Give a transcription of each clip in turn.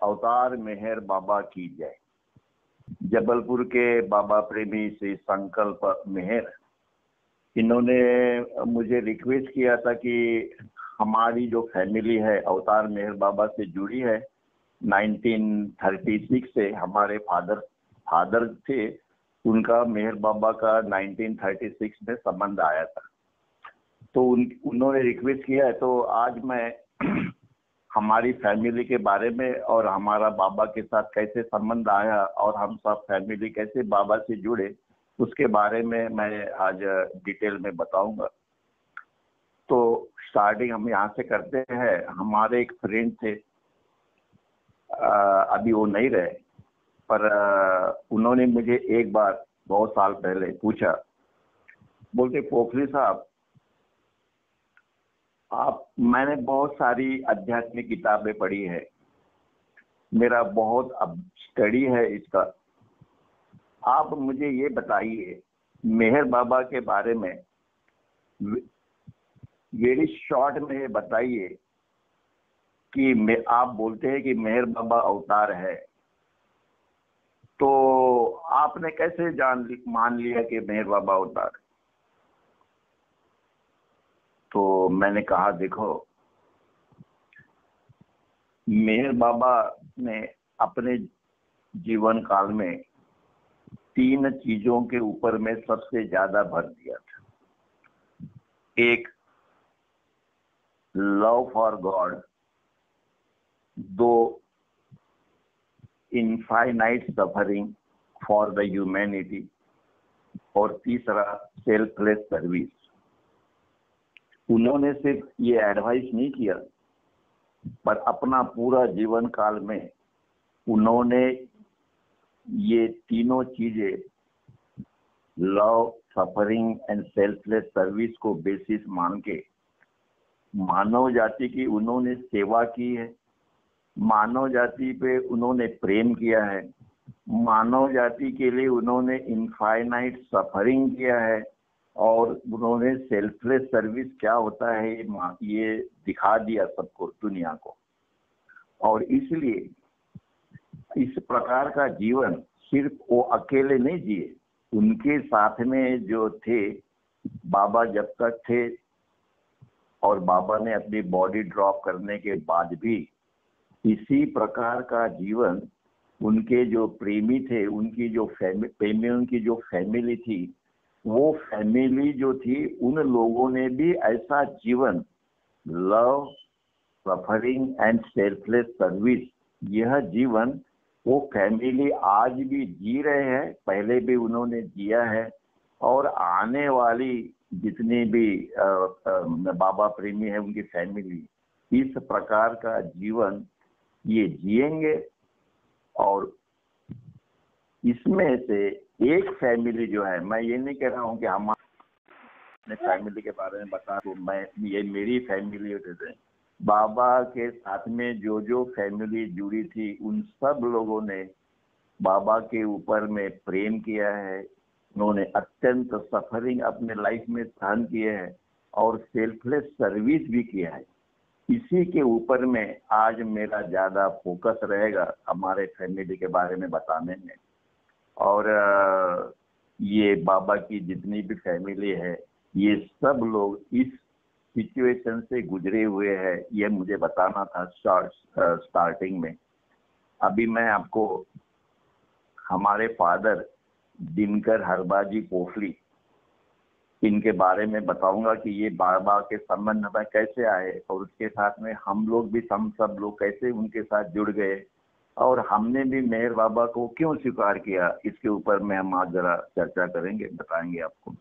अवतार मेहर बाबा की जय। जबलपुर के बाबा प्रेमी श्री संकल्प मेहर, इन्होंने मुझे रिक्वेस्ट किया था कि हमारी जो फैमिली है अवतार मेहर बाबा से जुड़ी है। 1936 से हमारे फादर थे, उनका मेहर बाबा का 1936 में संबंध आया था। तो उन्होंने रिक्वेस्ट किया है, तो आज मैं हमारी फैमिली के बारे में और हमारा बाबा के साथ कैसे संबंध आया और हम सब फैमिली कैसे बाबा से जुड़े, उसके बारे में मैं आज डिटेल में बताऊंगा। तो स्टार्टिंग हम यहाँ से करते हैं। हमारे एक फ्रेंड थे, अभी वो नहीं रहे, पर उन्होंने मुझे एक बार बहुत साल पहले पूछा, बोलते पोखरी साहब मैंने बहुत सारी आध्यात्मिक किताबें पढ़ी है, मेरा बहुत अब स्टडी है इसका, आप मुझे ये बताइए मेहर बाबा के बारे में वेरी शॉर्ट में बताइए कि आप बोलते हैं कि मेहर बाबा अवतार है, तो आपने कैसे मान लिया कि मेहर बाबा अवतार है? तो मैंने कहा देखो, मेहर बाबा ने अपने जीवन काल में 3 चीजों के ऊपर में सबसे ज्यादा भर दिया था। एक, love for God, 2, infinite suffering for the humanity, और तीसरा सेल्फलेस सर्विस। उन्होंने सिर्फ ये एडवाइस नहीं किया, पर अपना पूरा जीवन काल में उन्होंने ये तीनों चीजें, love, suffering and selfless service को बेसिस मान के मानव जाति की उन्होंने सेवा की है, मानव जाति पे उन्होंने प्रेम किया है, मानव जाति के लिए उन्होंने इनफाइनाइट सफरिंग किया है, और उन्होंने सेल्फलेस सर्विस क्या होता है ये दिखा दिया सबको, दुनिया को। और इसलिए इस प्रकार का जीवन सिर्फ वो अकेले नहीं जिए, उनके साथ में जो थे बाबा जब तक थे, और बाबा ने अपनी बॉडी ड्रॉप करने के बाद भी इसी प्रकार का जीवन उनके जो प्रेमी थे, उनकी जो प्रेमियों की जो फैमिली थी, वो फैमिली जो थी उन लोगों ने भी ऐसा जीवन, love, suffering and selfless service, यह जीवन वो फैमिली आज भी जी रहे हैं, पहले भी उन्होंने जिया है, और आने वाली जितनी भी बाबा प्रेमी है उनकी फैमिली इस प्रकार का जीवन ये जिएंगे। और इसमें से एक फैमिली जो है, मैं ये नहीं कह रहा हूँ कि हम अपने फैमिली के बारे में बता दूं, मैं ये मेरी फैमिली है, बाबा के साथ में जो जो फैमिली जुड़ी थी उन सब लोगों ने बाबा के ऊपर में प्रेम किया है, उन्होंने अत्यंत सफरिंग अपने लाइफ में सहन किए हैं, और सेल्फलेस सर्विस भी किया है। इसी के ऊपर में आज मेरा ज्यादा फोकस रहेगा हमारे फैमिली के बारे में बताने में। और ये बाबा की जितनी भी फैमिली है, ये सब लोग इस सिचुएशन से गुजरे हुए हैं, ये मुझे बताना था स्टार्टिंग में। अभी मैं आपको हमारे फादर दिनकर हरबाजी पोखली, इनके बारे में बताऊंगा कि ये बाबा के संबंध में कैसे आए, और उसके साथ में हम लोग भी, हम सब लोग कैसे उनके साथ जुड़ गए, और हमने भी मेहर बाबा को क्यों स्वीकार किया, इसके ऊपर में हम आज जरा चर्चा करेंगे, बताएंगे आपको।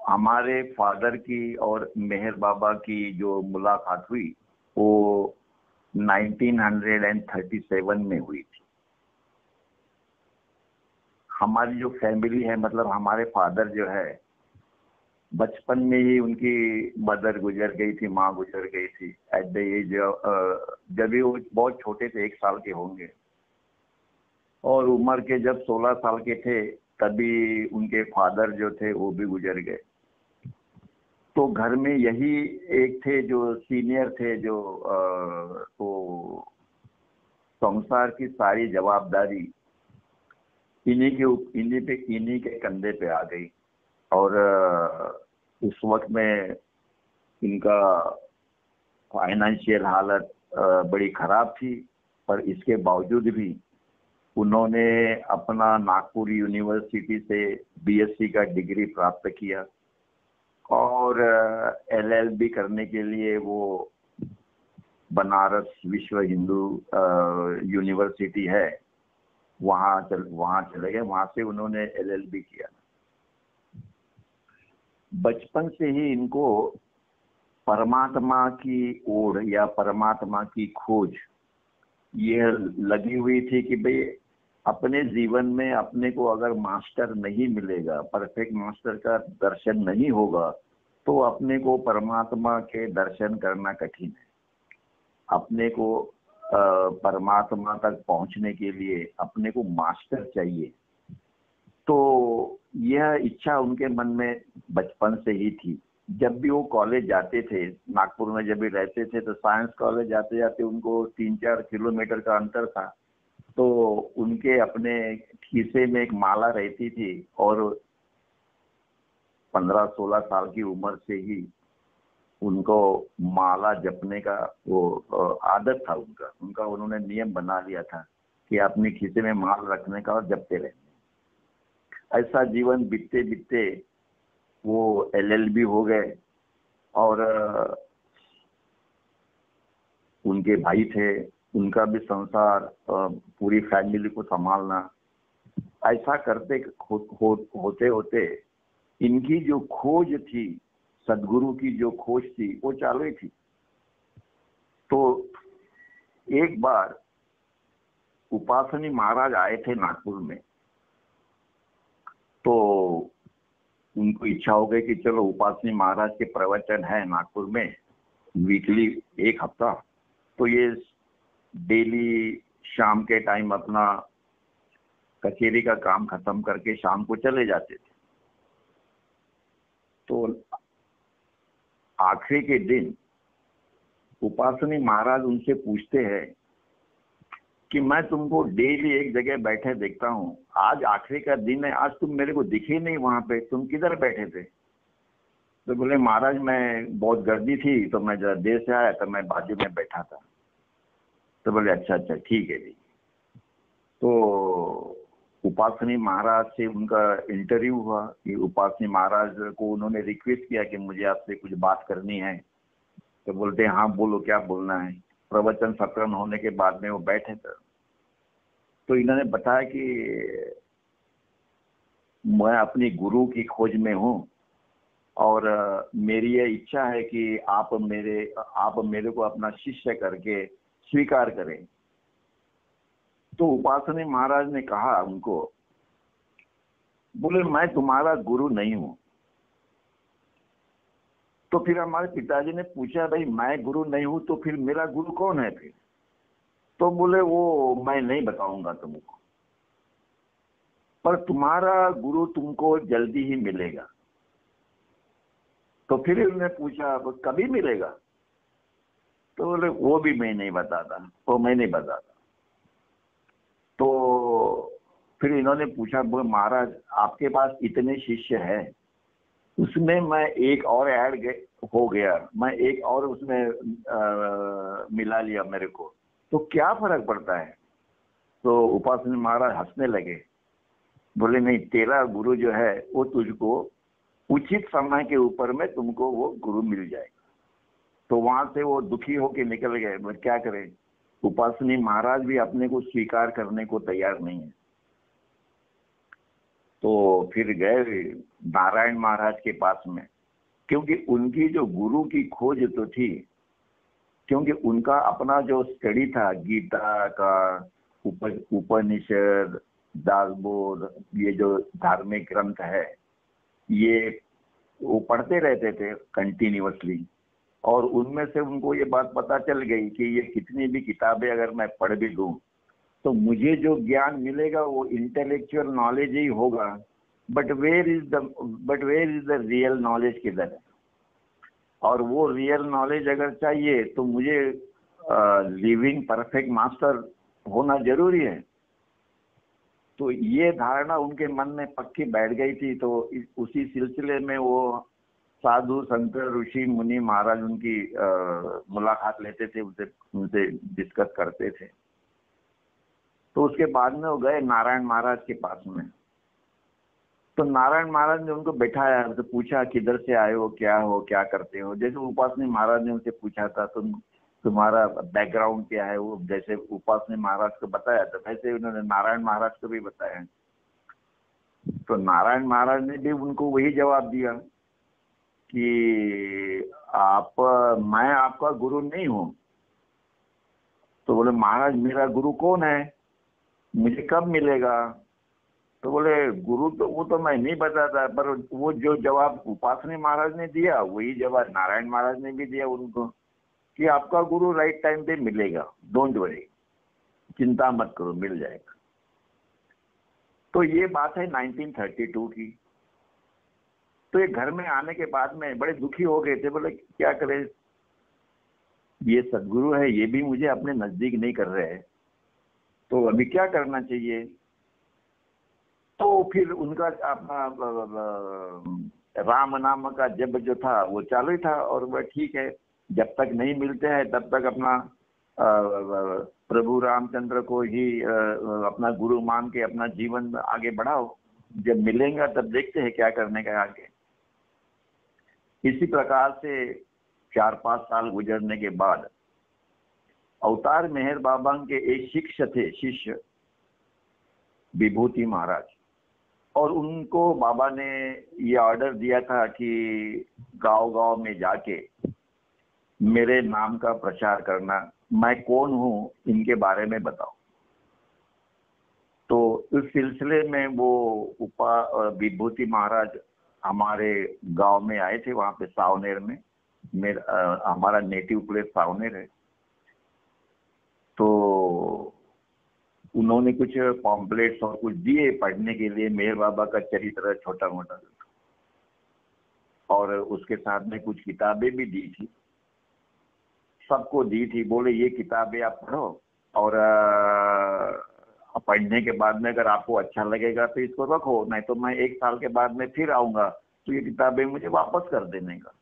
हमारे फादर की और मेहर बाबा की जो मुलाकात हुई वो 1937 में हुई थी। हमारी जो फैमिली है, मतलब हमारे फादर जो है, बचपन में ही उनकी मदर गुजर गई थी, माँ गुजर गई थी एट द एज, जब भी वो बहुत छोटे थे, 1 साल के होंगे, और उम्र के जब 16 साल के थे तभी उनके फादर जो थे वो भी गुजर गए। तो घर में यही एक थे जो सीनियर थे, जो तो संसार की सारी जवाबदारी इन्हीं के कंधे पे आ गई। और उस वक्त में इनका फाइनेंशियल हालत बड़ी खराब थी, पर इसके बावजूद भी उन्होंने अपना नागपुर यूनिवर्सिटी से बीएससी का डिग्री प्राप्त किया और एलएलबी करने के लिए वो बनारस विश्व हिंदू यूनिवर्सिटी है, वहाँ चले गए। वहाँ से उन्होंने एलएलबी किया। बचपन से ही इनको परमात्मा की ओर या परमात्मा की खोज ये लगी हुई थी कि भाई अपने जीवन में अपने को अगर मास्टर नहीं मिलेगा, परफेक्ट मास्टर का दर्शन नहीं होगा, तो अपने को परमात्मा के दर्शन करना कठिन है। अपने को परमात्मा तक पहुंचने के लिए अपने को मास्टर चाहिए। तो यह इच्छा उनके मन में बचपन से ही थी। जब भी वो कॉलेज जाते थे, नागपुर में जब भी रहते थे, तो साइंस कॉलेज जाते जाते उनको 3-4 किलोमीटर का अंतर था, तो उनके अपने खीसे में एक माला रहती थी और 15-16 साल की उम्र से ही उनको माला जपने का वो आदत था उनका उन्होंने नियम बना लिया था कि अपने खीसे में माल रखने का और जपते रहने। ऐसा जीवन बीतते बीतते वो एलएलबी हो गए और उनके भाई थे, उनका भी संसार, पूरी फैमिली को संभालना। ऐसा करते होते होते इनकी जो खोज थी, सदगुरु की जो खोज थी, वो चालू ही थी। तो एक बार उपासनी महाराज आए थे नागपुर में, तो उनको इच्छा हो गई कि चलो उपासनी महाराज के प्रवचन है नागपुर में वीकली 1 हफ्ता, तो ये डेली शाम के टाइम अपना कचेरी का काम खत्म करके शाम को चले जाते थे। तो आखिरी के दिन उपासनी महाराज उनसे पूछते हैं कि मैं तुमको डेली एक जगह बैठे देखता हूँ, आज आखिरी का दिन है, आज तुम मेरे को दिखे नहीं, वहां पे तुम किधर बैठे थे? तो बोले महाराज मैं बहुत गर्दी थी, तो मैं जरा देर से आया, तो मैं बाजू में बैठा था। तो बोले अच्छा ठीक है जी। तो उपासनी महाराज से उनका इंटरव्यू हुआ कि उपासनी महाराज को उन्होंने रिक्वेस्ट किया कि मुझे आपसे कुछ बात करनी है। तो बोलते हैं हाँ बोलो, क्या बोलना है। प्रवचन सत्र होने के बाद में वो बैठे थे, तो इन्होंने बताया कि मैं अपनी गुरु की खोज में हूँ और मेरी ये इच्छा है कि आप मेरे को अपना शिष्य करके स्वीकार करें। तो उपासनी महाराज ने कहा उनको, बोले मैं तुम्हारा गुरु नहीं हूं। तो फिर हमारे पिताजी ने पूछा भाई मैं गुरु नहीं हूं तो फिर मेरा गुरु कौन है फिर? तो बोले वो मैं नहीं बताऊंगा तुमको, पर तुम्हारा गुरु तुमको जल्दी ही मिलेगा। तो फिर उन्होंने पूछा कभी मिलेगा? तो बोले वो भी मैं नहीं बताता, तो मैं नहीं बताता। तो फिर इन्होंने पूछा बोले महाराज आपके पास इतने शिष्य हैं, उसमें मैं एक और ऐड हो गया, मैं एक और उसमें मिला लिया मेरे को, तो क्या फर्क पड़ता है? तो उपासनी महाराज हंसने लगे, बोले नहीं, तेरा गुरु जो है वो तुझको उचित समय के ऊपर में तुमको वो गुरु मिल जाएगा। तो वहां से वो दुखी होके निकल गए। मैं क्या करें, उपासनी महाराज भी अपने को स्वीकार करने को तैयार नहीं है। तो फिर गए नारायण महाराज के पास में, क्योंकि उनकी जो गुरु की खोज तो थी, क्योंकि उनका अपना जो स्टडी था गीता का, उपनिषद, दासबोध, ये जो धार्मिक ग्रंथ है ये वो पढ़ते रहते थे कंटिन्यूअसली, और उनमें से उनको ये बात पता चल गई कि ये कितनी भी किताबें अगर मैं पढ़ भी लूं तो मुझे जो ज्ञान मिलेगा वो इंटेलेक्चुअल नॉलेज ही होगा, but where is the real knowledge किधर है? और वो रियल नॉलेज अगर चाहिए तो मुझे लिविंग परफेक्ट मास्टर होना जरूरी है। तो ये धारणा उनके मन में पक्की बैठ गई थी। तो उसी सिलसिले में वो साधु संत ऋषि मुनि महाराज उनकी मुलाकात लेते थे, उनसे डिस्कस करते थे। तो उसके बाद में वो गए नारायण महाराज के पास में। तो नारायण महाराज ने उनको बैठाया, तो पूछा किधर से आए हो, क्या करते हो। जैसे उपासनी महाराज ने उनसे पूछा था तुम्हारा बैकग्राउंड क्या है, वो जैसे उपासनी महाराज को बताया था वैसे उन्होंने नारायण महाराज को भी बताया। तो नारायण महाराज ने भी उनको वही जवाब दिया कि मैं आपका गुरु नहीं हूं। तो बोले महाराज मेरा गुरु कौन है, मुझे कब मिलेगा। तो बोले गुरु तो वो तो मैं नहीं बताता, पर वो जो जवाब उपासनी महाराज ने दिया वही जवाब नारायण महाराज ने भी दिया उनको कि आपका गुरु राइट टाइम पे मिलेगा, डोंट वरी, चिंता मत करो, मिल जाएगा। तो ये बात है 1932 की। तो ये घर में आने के बाद में बड़े दुखी हो गए थे, बोले क्या करें, ये सदगुरु है, ये भी मुझे अपने नजदीक नहीं कर रहे हैं, तो अभी क्या करना चाहिए। तो फिर उनका अपना राम नाम का जप जो था वो चालू ही था, और वह ठीक है, जब तक नहीं मिलते हैं तब तक अपना प्रभु रामचंद्र को ही अपना गुरु मान के अपना जीवन आगे बढ़ाओ, जब मिलेंगे तब देखते हैं क्या करने का आगे। इसी प्रकार से 4-5 साल गुजरने के बाद अवतार मेहर बाबा के एक शिष्य विभूति महाराज, और उनको बाबा ने ये ऑर्डर दिया था कि गांव-गांव में जाके मेरे नाम का प्रचार करना, मैं कौन हूँ इनके बारे में बताओ। तो इस सिलसिले में वो विभूति महाराज हमारे गांव में आए थे, वहां पे सावनेर में, हमारा नेटिव प्लेस सावनेर है। तो उन्होंने कुछ पॉम्पलेट्स और कुछ दिए पढ़ने के लिए, मेहर बाबा का चरित्र छोटा मोटा, और उसके साथ में कुछ किताबें भी दी थी, सबको दी थी। बोले ये किताबें आप पढ़ो, और पढ़ने के बाद में अगर आपको अच्छा लगेगा तो इसको रखो, नहीं तो मैं 1 साल के बाद में फिर आऊंगा तो ये किताबें मुझे वापस कर देने का।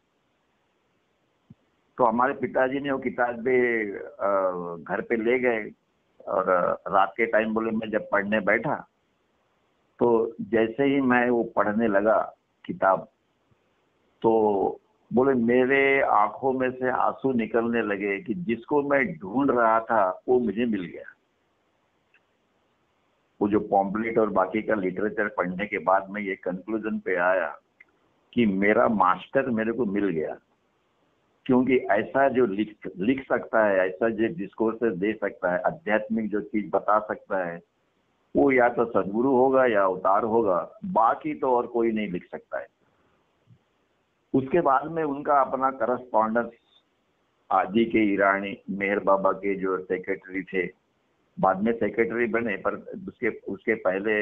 तो हमारे पिताजी ने वो किताबें घर पे ले गए, और रात के टाइम बोले मैं जब पढ़ने बैठा तो जैसे ही मैं वो पढ़ने लगा किताब, तो बोले मेरे आंखों में से आंसू निकलने लगे कि जिसको मैं ढूंढ रहा था वो मुझे मिल गया। वो जो पॉम्पलेट और बाकी का लिटरेचर पढ़ने के बाद मैं ये कंक्लूजन पे आया कि मेरा मास्टर मेरे को मिल गया, क्योंकि ऐसा जो लिख सकता है, ऐसा जो डिस्कोर्सेस दे सकता है, आध्यात्मिक जो चीज बता सकता है, वो या तो सदगुरु होगा या अवतार होगा, बाकी तो और कोई नहीं लिख सकता है। उसके बाद में उनका अपना करस्पॉन्डेंस आदि के ईरानी मेहर बाबा के जो सेक्रेटरी थे, बाद में सेक्रेटरी बने, पर उसके पहले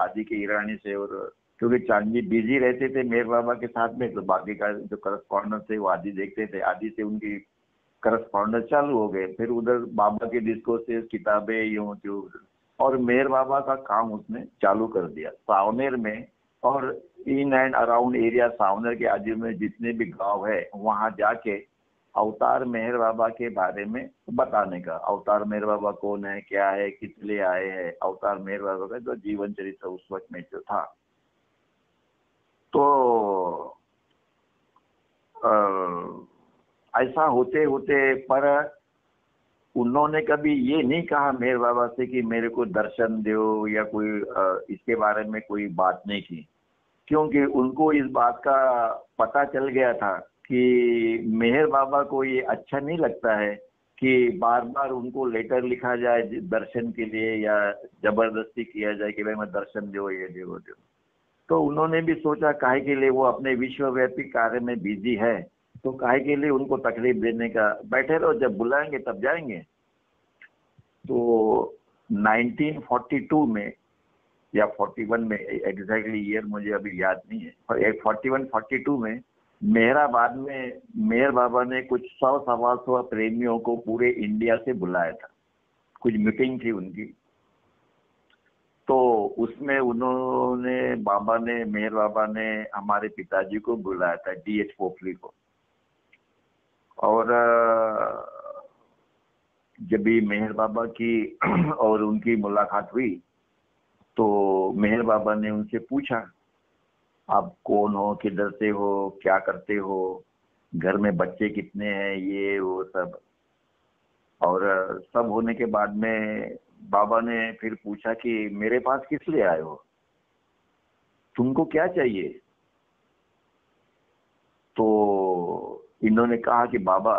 आदि के ईरानी से, और क्योंकि चांदनी बिजी रहते थे मेहर बाबा के साथ में, तो बाकी का जो करस्पॉन्डेंस थे वो आदि देखते थे, आदि से उनकी करस्पॉन्डेंस चालू हो गए। फिर उधर बाबा के डिस्कोर्सेस, किताबें, यूं त्यों, और मेहर बाबा का काम उसने चालू कर दिया सावनेर में, और in and around area Saoner के आजू में जितने भी गांव है वहां जाके अवतार मेहर बाबा के बारे में बताने का, अवतार मेहर बाबा कौन है, क्या है, किस लिए आए हैं, अवतार मेहर बाबा का जो जीवन चरित्र उस वक्त में जो था। तो ऐसा होते होते, पर उन्होंने कभी ये नहीं कहा मेहर बाबा से कि मेरे को दर्शन दो, या कोई इसके बारे में कोई बात नहीं की, क्योंकि उनको इस बात का पता चल गया था कि मेहर बाबा को ये अच्छा नहीं लगता है कि बार बार उनको लेटर लिखा जाए दर्शन के लिए, या जबरदस्ती किया जाए कि भाई मैं दर्शन दो, ये दो। तो उन्होंने भी सोचा काहे के लिए, वो अपने विश्वव्यापी कार्य में बिजी है, तो काहे के लिए उनको तकलीफ देने का, बैठे रहो, जब बुलाएंगे तब जाएंगे। तो 1942 में या 41 में, एग्जैक्टली ईयर मुझे अभी याद नहीं है, 41-42 में मेहराबाद में मेहर बाबा ने कुछ 100-125 प्रेमियों को पूरे इंडिया से बुलाया था, कुछ मीटिंग थी उनकी। तो उसमें उन्होंने मेहर बाबा ने हमारे पिताजी को बुलाया था, डीएच पोफली को। और जब भी मेहर बाबा की और उनकी मुलाकात हुई तो मेहर बाबा ने उनसे पूछा, आप कौन हो, किधर से हो, क्या करते हो, घर में बच्चे कितने हैं, ये वो सब। और सब होने के बाद में बाबा ने फिर पूछा कि मेरे पास किस लिए आए हो, तुमको क्या चाहिए। तो इन्होंने कहा कि बाबा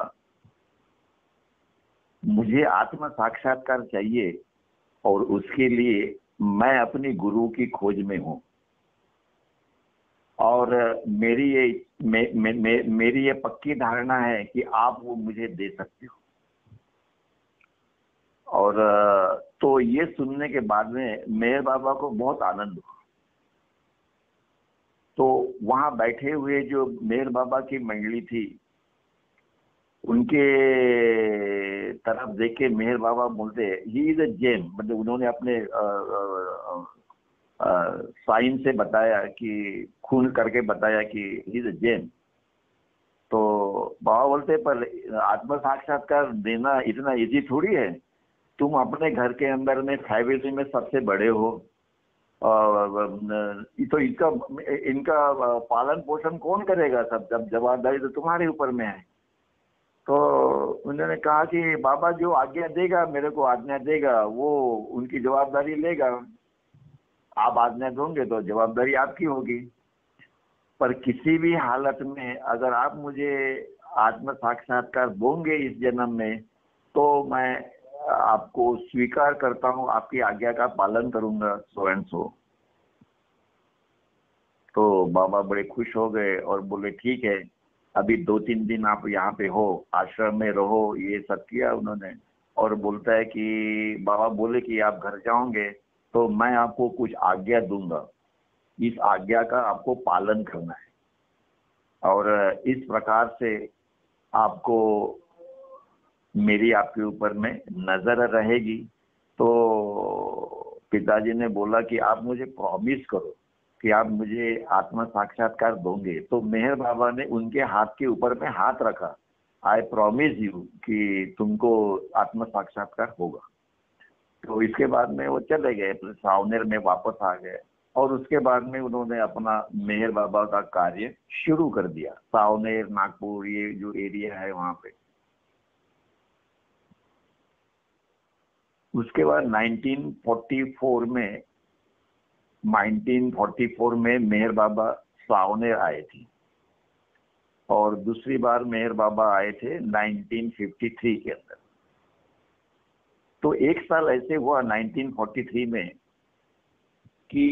मुझे आत्म साक्षात्कार चाहिए और उसके लिए मैं अपनी गुरु की खोज में हूं, और मेरी ये पक्की धारणा है कि आप वो मुझे दे सकते हो। और तो ये सुनने के बाद में मेहर बाबा को बहुत आनंद हुआ। तो वहां बैठे हुए जो मेहर बाबा की मंडली थी उनके तरफ देख के मेहर बाबा बोलते ही इज अ जैन, मतलब उन्होंने अपने साइन से बताया कि खून करके बताया कि ही इज अ जैन। तो बाबा बोलते पर आत्म साक्षात्कार देना इतना इजी थोड़ी है, तुम अपने घर के अंदर में फैमिली में सबसे बड़े हो, तो इनका इनका पालन पोषण कौन करेगा, सब जब जवाबदारी तो तुम्हारे ऊपर में है। तो उन्होंने कहा कि बाबा जो आज्ञा देगा, मेरे को आज्ञा देगा, वो उनकी जवाबदारी लेगा, आप आज्ञा दोगे तो जवाबदारी आपकी होगी। पर किसी भी हालत में अगर आप मुझे आत्म साक्षात्कार दोगे इस जन्म में, तो मैं आपको स्वीकार करता हूं, आपकी आज्ञा का पालन करूंगा, सो एंड सो। तो बाबा बड़े खुश हो गए और बोले ठीक है, अभी 2-3 दिन आप यहाँ पे हो, आश्रम में रहो, ये सब किया उन्होंने। और बोलता है कि बाबा बोले कि आप घर जाओगे तो मैं आपको कुछ आज्ञा दूंगा, इस आज्ञा का आपको पालन करना है, और इस प्रकार से आपको मेरी आपके ऊपर में नजर रहेगी। तो पिताजी ने बोला कि आप मुझे प्रॉमिस करो कि आप मुझे आत्म साक्षात्कार दोगे। तो मेहर बाबा ने उनके हाथ के ऊपर में हाथ रखा, आई प्रॉमिस यू कि तुमको आत्म साक्षात्कार होगा। तो इसके बाद में वो चले गए, सावनेर में वापस आ गए, और उसके बाद में उन्होंने अपना मेहर बाबा का कार्य शुरू कर दिया, सावनेर, नागपुर, ये जो एरिया है वहां पे। उसके बाद 1944 में मेहर बाबा सावनेर आए थे, और दूसरी बार मेहर बाबा आए थे 1953 के अंदर। तो एक साल ऐसे हुआ 1943 में कि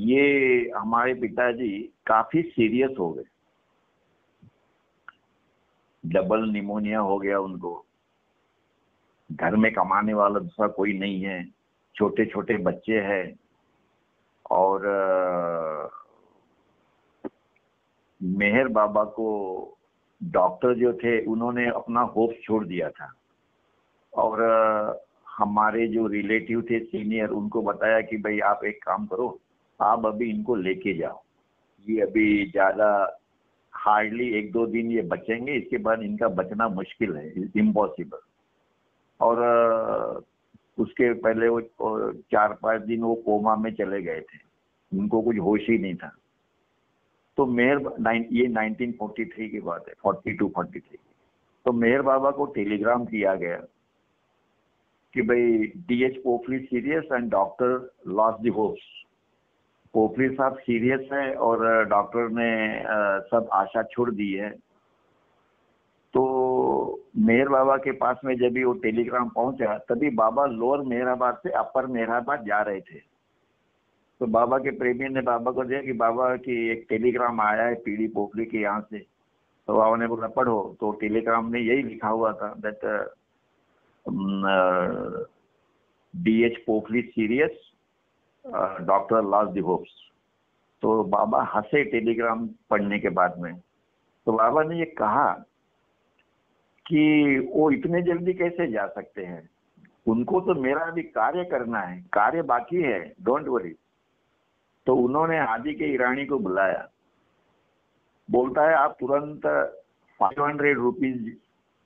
ये हमारे पिताजी काफी सीरियस हो गए, डबल निमोनिया हो गया उनको, घर में कमाने वाला दूसरा कोई नहीं है, छोटे छोटे बच्चे हैं, और मेहर बाबा को डॉक्टर जो थे उन्होंने अपना होप छोड़ दिया था, और हमारे जो रिलेटिव थे सीनियर, उनको बताया कि भाई आप एक काम करो, आप अभी इनको लेके जाओ, ये अभी ज्यादा हार्डली 1-2 दिन ये बचेंगे, इसके बाद इनका बचना मुश्किल है, इम्पॉसिबल। और उसके पहले वो 4-5 दिन वो कोमा में चले गए थे, उनको कुछ होश ही नहीं था। तो ये 1943 की बात है, 42-43। तो मेहर बाबा को टेलीग्राम किया गया कि भाई DH Pophali serious and doctor lost the hopes, Pophali साहब सीरियस है और डॉक्टर ने सब आशा छोड़ दी है। तो मेहर बाबा के पास में जब भी वो टेलीग्राम पहुंचा, तभी बाबा लोअर मेहराबाद से अपर मेहराबाद जा रहे थे। तो बाबा के प्रेमी ने बाबा को दिया कि बाबा की एक टेलीग्राम आया है पीडी पोफली के यहाँ से। तो बाबा ने बोला पढ़ो। तो टेलीग्राम में यही लिखा हुआ था that DH Pophali serious, doctor lost the hopes. तो बाबा हंसे टेलीग्राम पढ़ने के बाद में, तो बाबा ने ये कहा कि वो इतने जल्दी कैसे जा सकते हैं, उनको तो मेरा अभी कार्य करना है, कार्य बाकी है, डोंट वरी। तो उन्होंने आदि के ईरानी को बुलाया, बोलता है आप तुरंत 500 रुपीज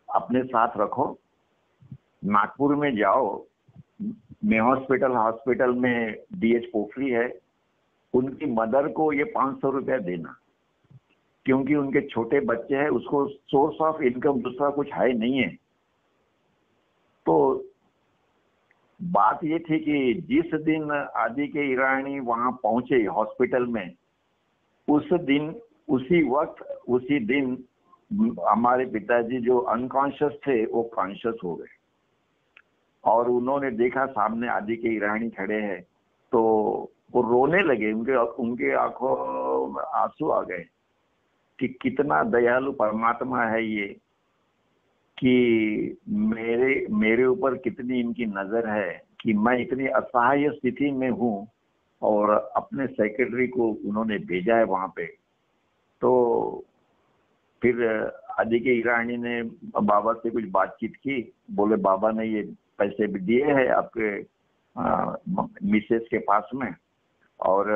अपने साथ रखो, नागपुर में जाओ, मैं हॉस्पिटल में डीएच पोखरी है, उनकी मदर को ये 500 रुपया देना, क्योंकि उनके छोटे बच्चे हैं, उसको सोर्स ऑफ इनकम दूसरा कुछ है नहीं है। तो बात ये थी कि जिस दिन आदि के ईरानी वहां पहुंचे हॉस्पिटल में, उस दिन उसी दिन हमारे पिताजी जो अनकॉन्शियस थे वो कॉन्शियस हो गए, और उन्होंने देखा सामने आदि के ईरानी खड़े हैं, तो वो रोने लगे, उनके आंखों में आंसू आ गए कि कितना दयालु परमात्मा है ये, कि मेरे ऊपर कितनी इनकी नजर है कि मैं इतनी असहाय स्थिति में हूँ, और अपने सेक्रेटरी को उन्होंने भेजा है वहां पे। तो फिर आदि के ईरानी ने बाबा से कुछ बातचीत की, बोले बाबा ने ये पैसे भी दिए हैं आपके मिसेस के पास में, और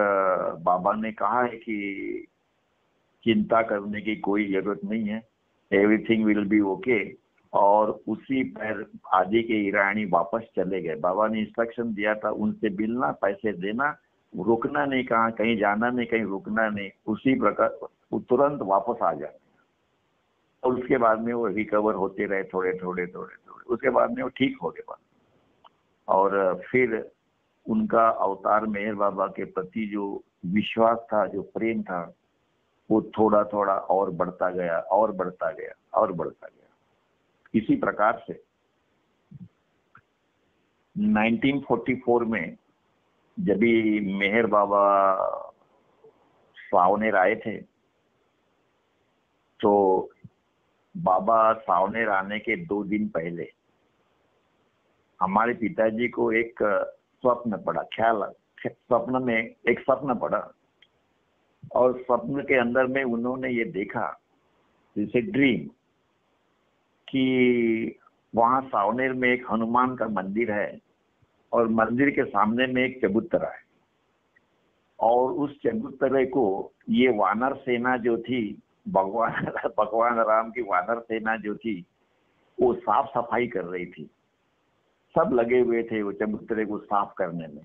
बाबा ने कहा है कि चिंता करने की कोई जरूरत नहीं है, एवरीथिंग विल बी ओके। और उसी पर आदि के ईरानी वापस चले गए। बाबा ने इंस्ट्रक्शन दिया था उनसे मिलना, पैसे देना, रुकना नहीं, कहा कहीं जाना नहीं, कहीं रुकना नहीं, उसी प्रकार तुरंत वापस आ जाए। और उसके बाद में वो रिकवर होते रहे थोड़े थोड़े, उसके बाद में वो ठीक हो गए। और फिर उनका अवतार मेहर बाबा के प्रति जो विश्वास था, जो प्रेम था, वो थोड़ा थोड़ा और बढ़ता गया, और बढ़ता गया, और बढ़ता गया। इसी प्रकार से 1944 में जब भी मेहर बाबा सावनेर आए थे, तो बाबा सावनेर आने के 2 दिन पहले हमारे पिताजी को एक स्वप्न पड़ा, स्वप्न में एक स्वप्न पड़ा, और स्वप्न के अंदर में उन्होंने ये देखा, जैसे ड्रीम, कि वहां सावनेर में एक हनुमान का मंदिर है, और मंदिर के सामने में एक चबूतरा है, और उस चबूतरे को ये वानर सेना जो थी, भगवान राम की वानर सेना जो थी, वो साफ सफाई कर रही थी, सब लगे हुए थे वो चबूतरे को साफ करने में।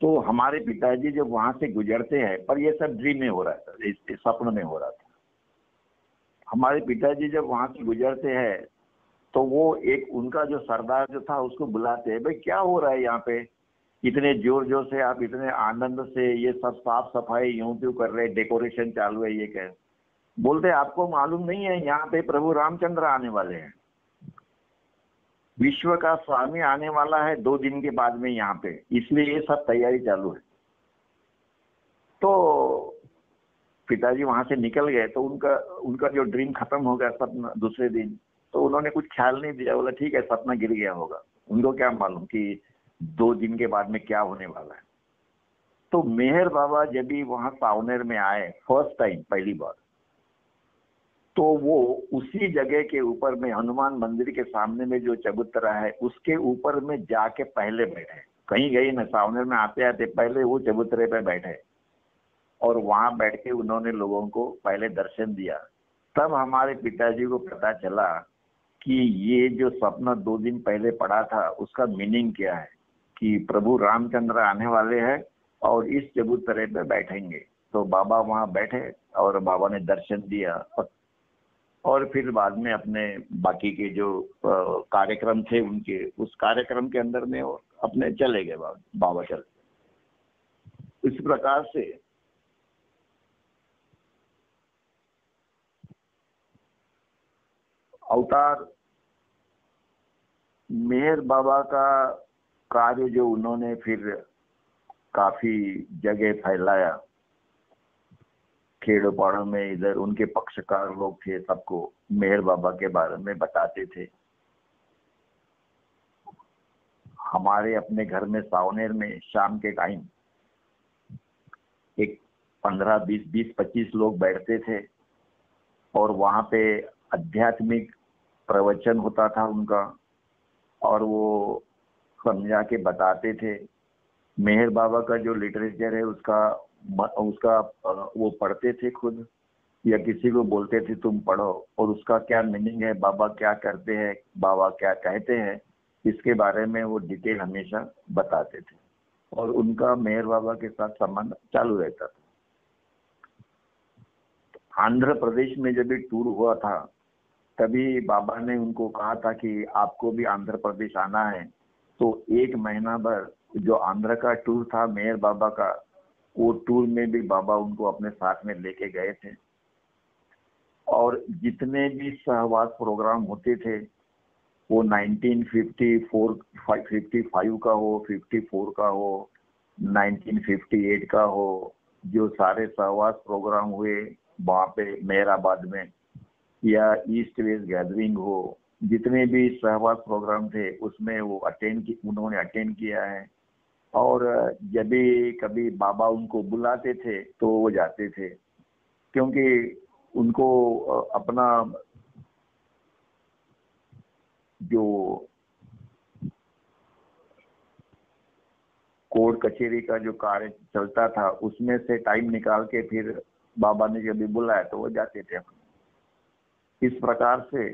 तो हमारे पिताजी जब वहां से गुजरते हैं, पर ये सब ड्रीम में हो रहा था, इस स्वप्न में हो रहा था। हमारे पिताजी जब वहां से गुजरते हैं, तो वो एक उनका जो सरदार जो था उसको बुलाते हैं, भाई क्या हो रहा है यहाँ पे, इतने जोर जोर से आप इतने आनंद से ये सब साफ सफाई यूं क्यों कर रहे, डेकोरेशन चालू है, ये क्या? बोलते आपको मालूम नहीं है यहाँ पे प्रभु रामचंद्र आने वाले हैं, विश्व का स्वामी आने वाला है 2 दिन के बाद में यहाँ पे, इसलिए ये सब तैयारी चालू है। तो पिताजी वहां से निकल गए, तो उनका जो ड्रीम खत्म हो गया, सपना दूसरे दिन, तो उन्होंने कुछ ख्याल नहीं दिया, बोला ठीक है सपना गिर गया होगा, उनको क्या मालूम कि 2 दिन के बाद में क्या होने वाला है। तो मेहर बाबा जब भी वहां सावनेर में आए फर्स्ट टाइम, पहली बार, तो वो उसी जगह के ऊपर में हनुमान मंदिर के सामने में जो चबूतरा है उसके ऊपर में जाके पहले बैठे, कहीं गए ना, सावनेर में आते आते पहले वो चबूतरे पे बैठे, और वहां बैठ के उन्होंने लोगों को पहले दर्शन दिया। तब हमारे पिताजी को पता चला कि ये जो सपना 2 दिन पहले पड़ा था उसका मीनिंग क्या है, कि प्रभु रामचंद्र आने वाले हैं और इस चबूतरे पे बैठेंगे। तो बाबा वहां बैठे और बाबा ने दर्शन दिया, और फिर बाद में अपने बाकी के जो कार्यक्रम थे उनके, उस कार्यक्रम के अंदर में अपने चले गए, बाबा चले। इस प्रकार से अवतार मेहर बाबा का कार्य जो उन्होंने फिर काफी जगह फैलाया, खेड़ों पहाड़ों में, इधर उनके पक्षकार लोग थे, सबको मेहर बाबा के बारे में बताते थे। हमारे अपने घर में सावनेर में शाम के टाइम एक 15, 20, 25 लोग बैठते थे, और वहाँ पे आध्यात्मिक प्रवचन होता था उनका, और वो समझा के बताते थे। मेहर बाबा का जो लिटरेचर है उसका वो पढ़ते थे खुद, या किसी को बोलते थे तुम पढ़ो, और उसका क्या मीनिंग है, बाबा क्या करते हैं, बाबा क्या कहते हैं, इसके बारे में वो डिटेल हमेशा बताते थे। और उनका मेहर बाबा के साथ संबंध चालू रहता था। आंध्र प्रदेश में जब भी टूर हुआ था तभी बाबा ने उनको कहा था कि आपको भी आंध्र प्रदेश आना है। तो 1 महीना भर जो आंध्र का टूर था मेहर बाबा का, वो टूर में भी बाबा उनको अपने साथ में लेके गए थे। और जितने भी सहवास प्रोग्राम होते थे वो 1955 का हो, 54 का हो, 1958 का हो, जो सारे सहवास प्रोग्राम हुए वहाँ पे मेहराबाद में, या ईस्ट वेस्ट गैदरिंग हो, जितने भी सहवास प्रोग्राम थे उसमें वो उन्होंने अटेंड किया है। और जब भी कभी बाबा उनको बुलाते थे तो वो जाते थे, क्योंकि उनको अपना जो कोर्ट कचहरी का जो कार्य चलता था उसमें से टाइम निकाल के फिर बाबा ने जब भी बुलाया तो वो जाते थे। इस प्रकार से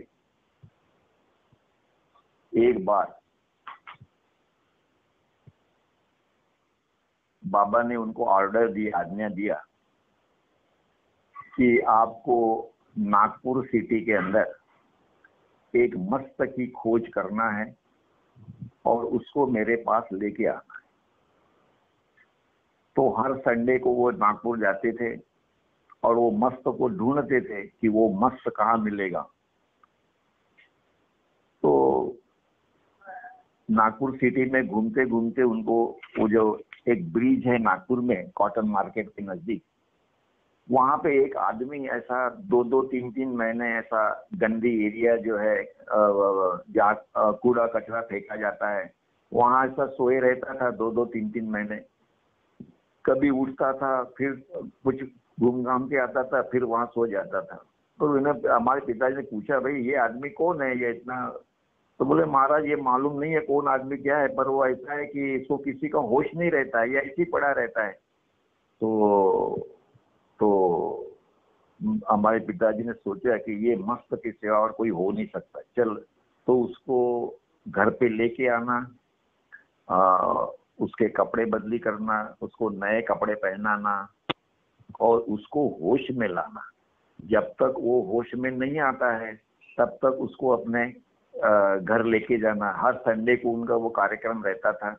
एक बार बाबा ने उनको ऑर्डर दिया, आज्ञा दिया कि आपको नागपुर सिटी के अंदर एक मस्त की खोज करना है और उसको मेरे पास लेके आना है। तो हर संडे को वो नागपुर जाते थे और वो मस्त को ढूंढते थे कि वो मस्त कहाँ मिलेगा। तो नागपुर सिटी में घूमते घूमते उनको वो जो एक ब्रिज है नागपुर में कॉटन मार्केट के नजदीक, वहां पे एक आदमी ऐसा 2-3 महीने ऐसा गंदी एरिया जो है जहाँ कूड़ा कचरा फेंका जाता है, वहां ऐसा सोए रहता था 2-3 महीने। कभी उठता था, फिर कुछ घूम घाम के आता था, फिर वहां सो जाता था। तो हमारे पिताजी ने पूछा, भाई ये आदमी कौन है, ये इतना? तो बोले महाराज ये मालूम नहीं है कौन आदमी क्या है, पर वो ऐसा है कि इसको किसी का होश नहीं रहता है, ये ऐसे ही पड़ा रहता है। तो हमारे पिताजी ने सोचा कि ये मस्त की सेवा और कोई हो नहीं सकता, चल तो उसको घर पे लेके आना, उसके कपड़े बदली करना, उसको नए कपड़े पहनाना और उसको होश में लाना। जब तक वो होश में नहीं आता है तब तक उसको अपने घर लेके जाना। हर संडे को उनका वो कार्यक्रम रहता था,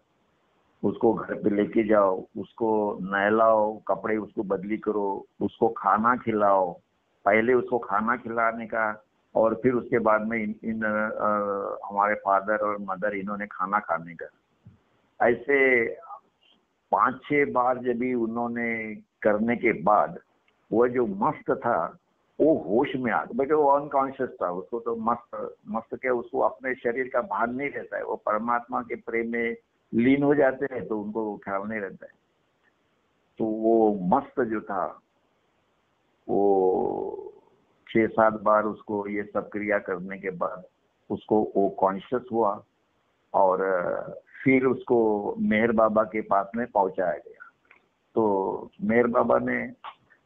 उसको घर पे लेके जाओ, उसको नहलाओ, कपड़े उसको बदली करो, उसको खाना खिलाओ। पहले उसको खाना खिलाने का और फिर उसके बाद में हमारे फादर और मदर इन्होंने खाना खाने का। ऐसे 5-6 बार जब भी उन्होंने करने के बाद वो जो मस्त था वो होश में आ गया, बल्कि वो अनकॉन्शियस था। उसको तो मस्त के उसको अपने शरीर का भान नहीं रहता है, वो परमात्मा के प्रेम में लीन हो जाते हैं तो उनको ख्याल नहीं रहता है। तो वो मस्त जो था वो 6-7 बार उसको ये सब क्रिया करने के बाद उसको वो कॉन्शियस हुआ और फिर उसको मेहर बाबा के पास में पहुंचाया गया। तो मेहर बाबा ने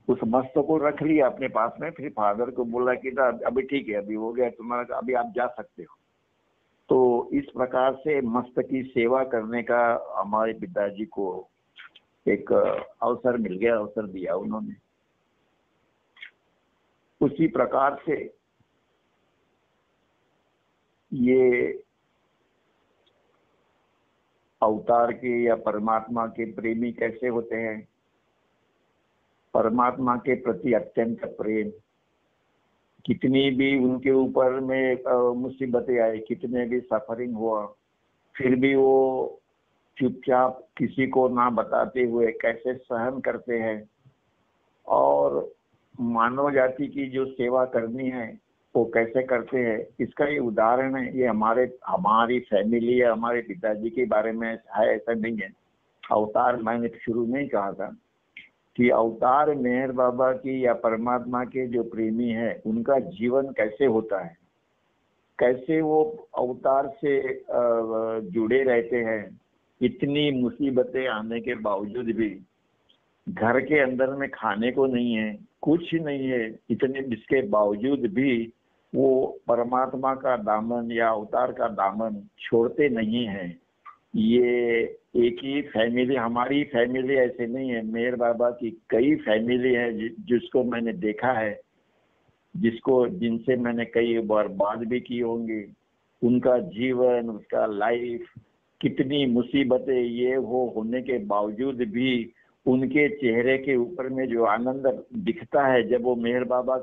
उस मस्त को रख लिया अपने पास में, फिर फादर को बोला कि अभी ठीक है, अभी हो गया तुम्हारा, अभी आप जा सकते हो। तो इस प्रकार से मस्त की सेवा करने का हमारे पिताजी को एक अवसर मिल गया, अवसर दिया उन्होंने। उसी प्रकार से ये अवतार के या परमात्मा के प्रेमी कैसे होते हैं, परमात्मा के प्रति अत्यंत प्रेम, कितनी भी उनके ऊपर में मुसीबतें आई, कितने भी सफरिंग हुआ, फिर भी वो चुपचाप किसी को ना बताते हुए कैसे सहन करते हैं और मानव जाति की जो सेवा करनी है वो कैसे करते हैं, इसका ये उदाहरण है। ये हमारी फैमिली या हमारे पिताजी के बारे में है, ऐसा नहीं है। अवतार मैंने शुरू में ही कहा था कि अवतार मेहर बाबा की या परमात्मा के जो प्रेमी है उनका जीवन कैसे होता है, कैसे वो अवतार से जुड़े रहते हैं। इतनी मुसीबतें आने के बावजूद भी घर के अंदर में खाने को नहीं है, कुछ नहीं है, इतने इसके बावजूद भी वो परमात्मा का दामन या अवतार का दामन छोड़ते नहीं है। ये एक ही फैमिली, हमारी फैमिली ऐसे नहीं है, मेहर बाबा की कई फैमिली है जिसको मैंने देखा है, जिनसे मैंने कई बार बात भी की होंगी। उनका जीवन, उसका लाइफ, कितनी मुसीबतें ये वो होने के बावजूद भी उनके चेहरे के ऊपर में जो आनंद दिखता है जब वो मेहर बाबा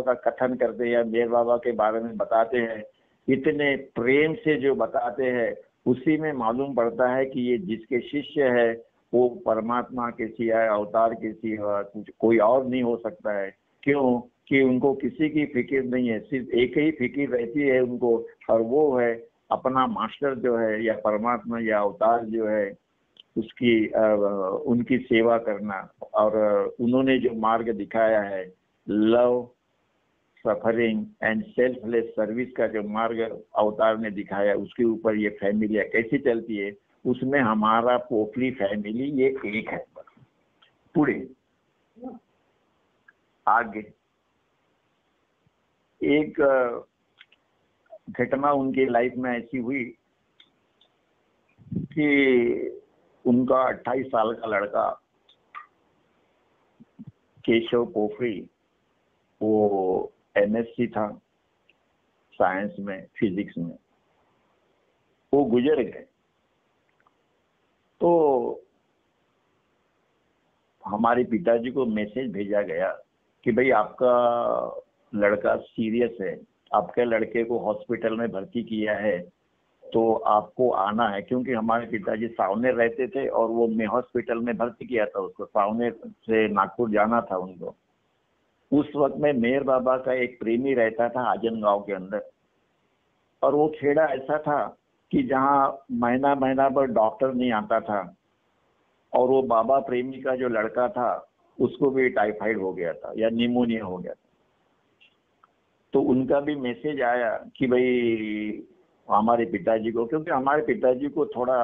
का कथन करते हैं या मेहर बाबा के बारे में बताते हैं, इतने प्रेम से जो बताते हैं, उसी में मालूम पड़ता है कि ये जिसके शिष्य है वो परमात्मा के सिवा, अवतार के सिवा कोई और नहीं हो सकता है। क्यों कि उनको किसी की फिक्र नहीं है, सिर्फ एक ही फिक्र रहती है उनको, और वो है अपना मास्टर जो है या परमात्मा या अवतार जो है उसकी उनकी सेवा करना। और उन्होंने जो मार्ग दिखाया है, love, suffering and selfless service का जो मार्ग अवतार ने दिखाया, उसके ऊपर ये फैमिलियाँ कैसे चलती है, उसमें हमारा पोखली फैमिली ये एक है। पूरे आगे एक घटना उनकी लाइफ में ऐसी हुई कि उनका 28 साल का लड़का केशव पोखरी, वो एमएससी था साइंस में, फिजिक्स में, वो गुजर गए। तो हमारे पिताजी को मैसेज भेजा गया कि भाई आपका लड़का सीरियस है, आपके लड़के को हॉस्पिटल में भर्ती किया है, तो आपको आना है। क्योंकि हमारे पिताजी सावनेर रहते थे और वो मैं हॉस्पिटल में भर्ती किया था उसको, सावनेर से नागपुर जाना था उनको। उस वक्त में मेहर बाबा का एक प्रेमी रहता था आजनगांव के अंदर, और वो खेड़ा ऐसा था कि जहाँ महीना महीना भर डॉक्टर नहीं आता था, और वो बाबा प्रेमी का जो लड़का था उसको भी टाइफाइड हो गया था या निमोनिया हो गया था। तो उनका भी मैसेज आया कि भाई हमारे पिताजी को, क्योंकि हमारे पिताजी को थोड़ा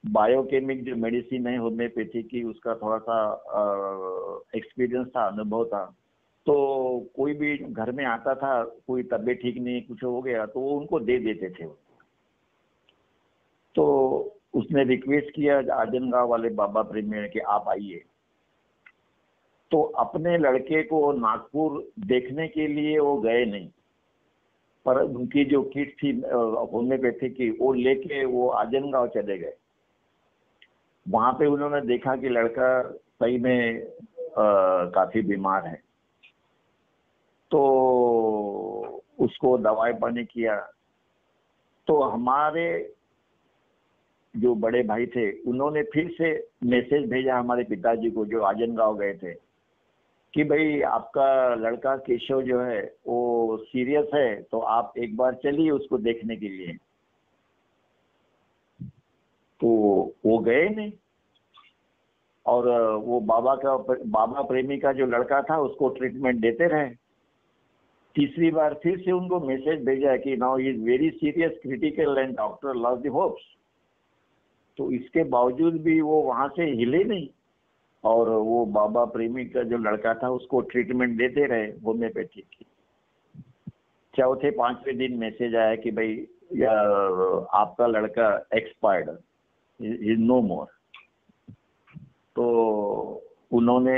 बायोकेमिक जो मेडिसिन है होम्योपैथी की, उसका थोड़ा सा एक्सपीरियंस था, अनुभव था। तो कोई भी घर में आता था, कोई तबीयत ठीक नहीं, कुछ हो गया, तो वो उनको दे देते थे। तो उसने रिक्वेस्ट किया आजनगांव वाले बाबा प्रेमी कि आप आइए। तो अपने लड़के को नागपुर देखने के लिए वो गए नहीं, पर उनकी जो किट थी होम्योपैथी की, वो लेके वो आजनगांव चले गए। वहां पे उन्होंने देखा कि लड़का सही में काफी बीमार है, तो उसको दवाई पानी किया। तो हमारे जो बड़े भाई थे उन्होंने फिर से मैसेज भेजा हमारे पिताजी को जो आजनगांव गए थे कि भाई आपका लड़का केशव जो है वो सीरियस है, तो आप एक बार चलिए उसको देखने के लिए। तो वो गए नहीं, और वो बाबा प्रेमी का जो लड़का था उसको ट्रीटमेंट देते रहे। तीसरी बार फिर से उनको मैसेज भेजा कि now he is very serious, critical and doctor loss the hopes. तो इसके बावजूद भी वो वहां से हिले नहीं, और वो बाबा प्रेमी का जो लड़का था उसको ट्रीटमेंट देते रहे होम्योपैथी की। चौथे पांचवें दिन मैसेज आया कि भाई आपका लड़का एक्सपायर्ड, इज नो मोर। तो उन्होंने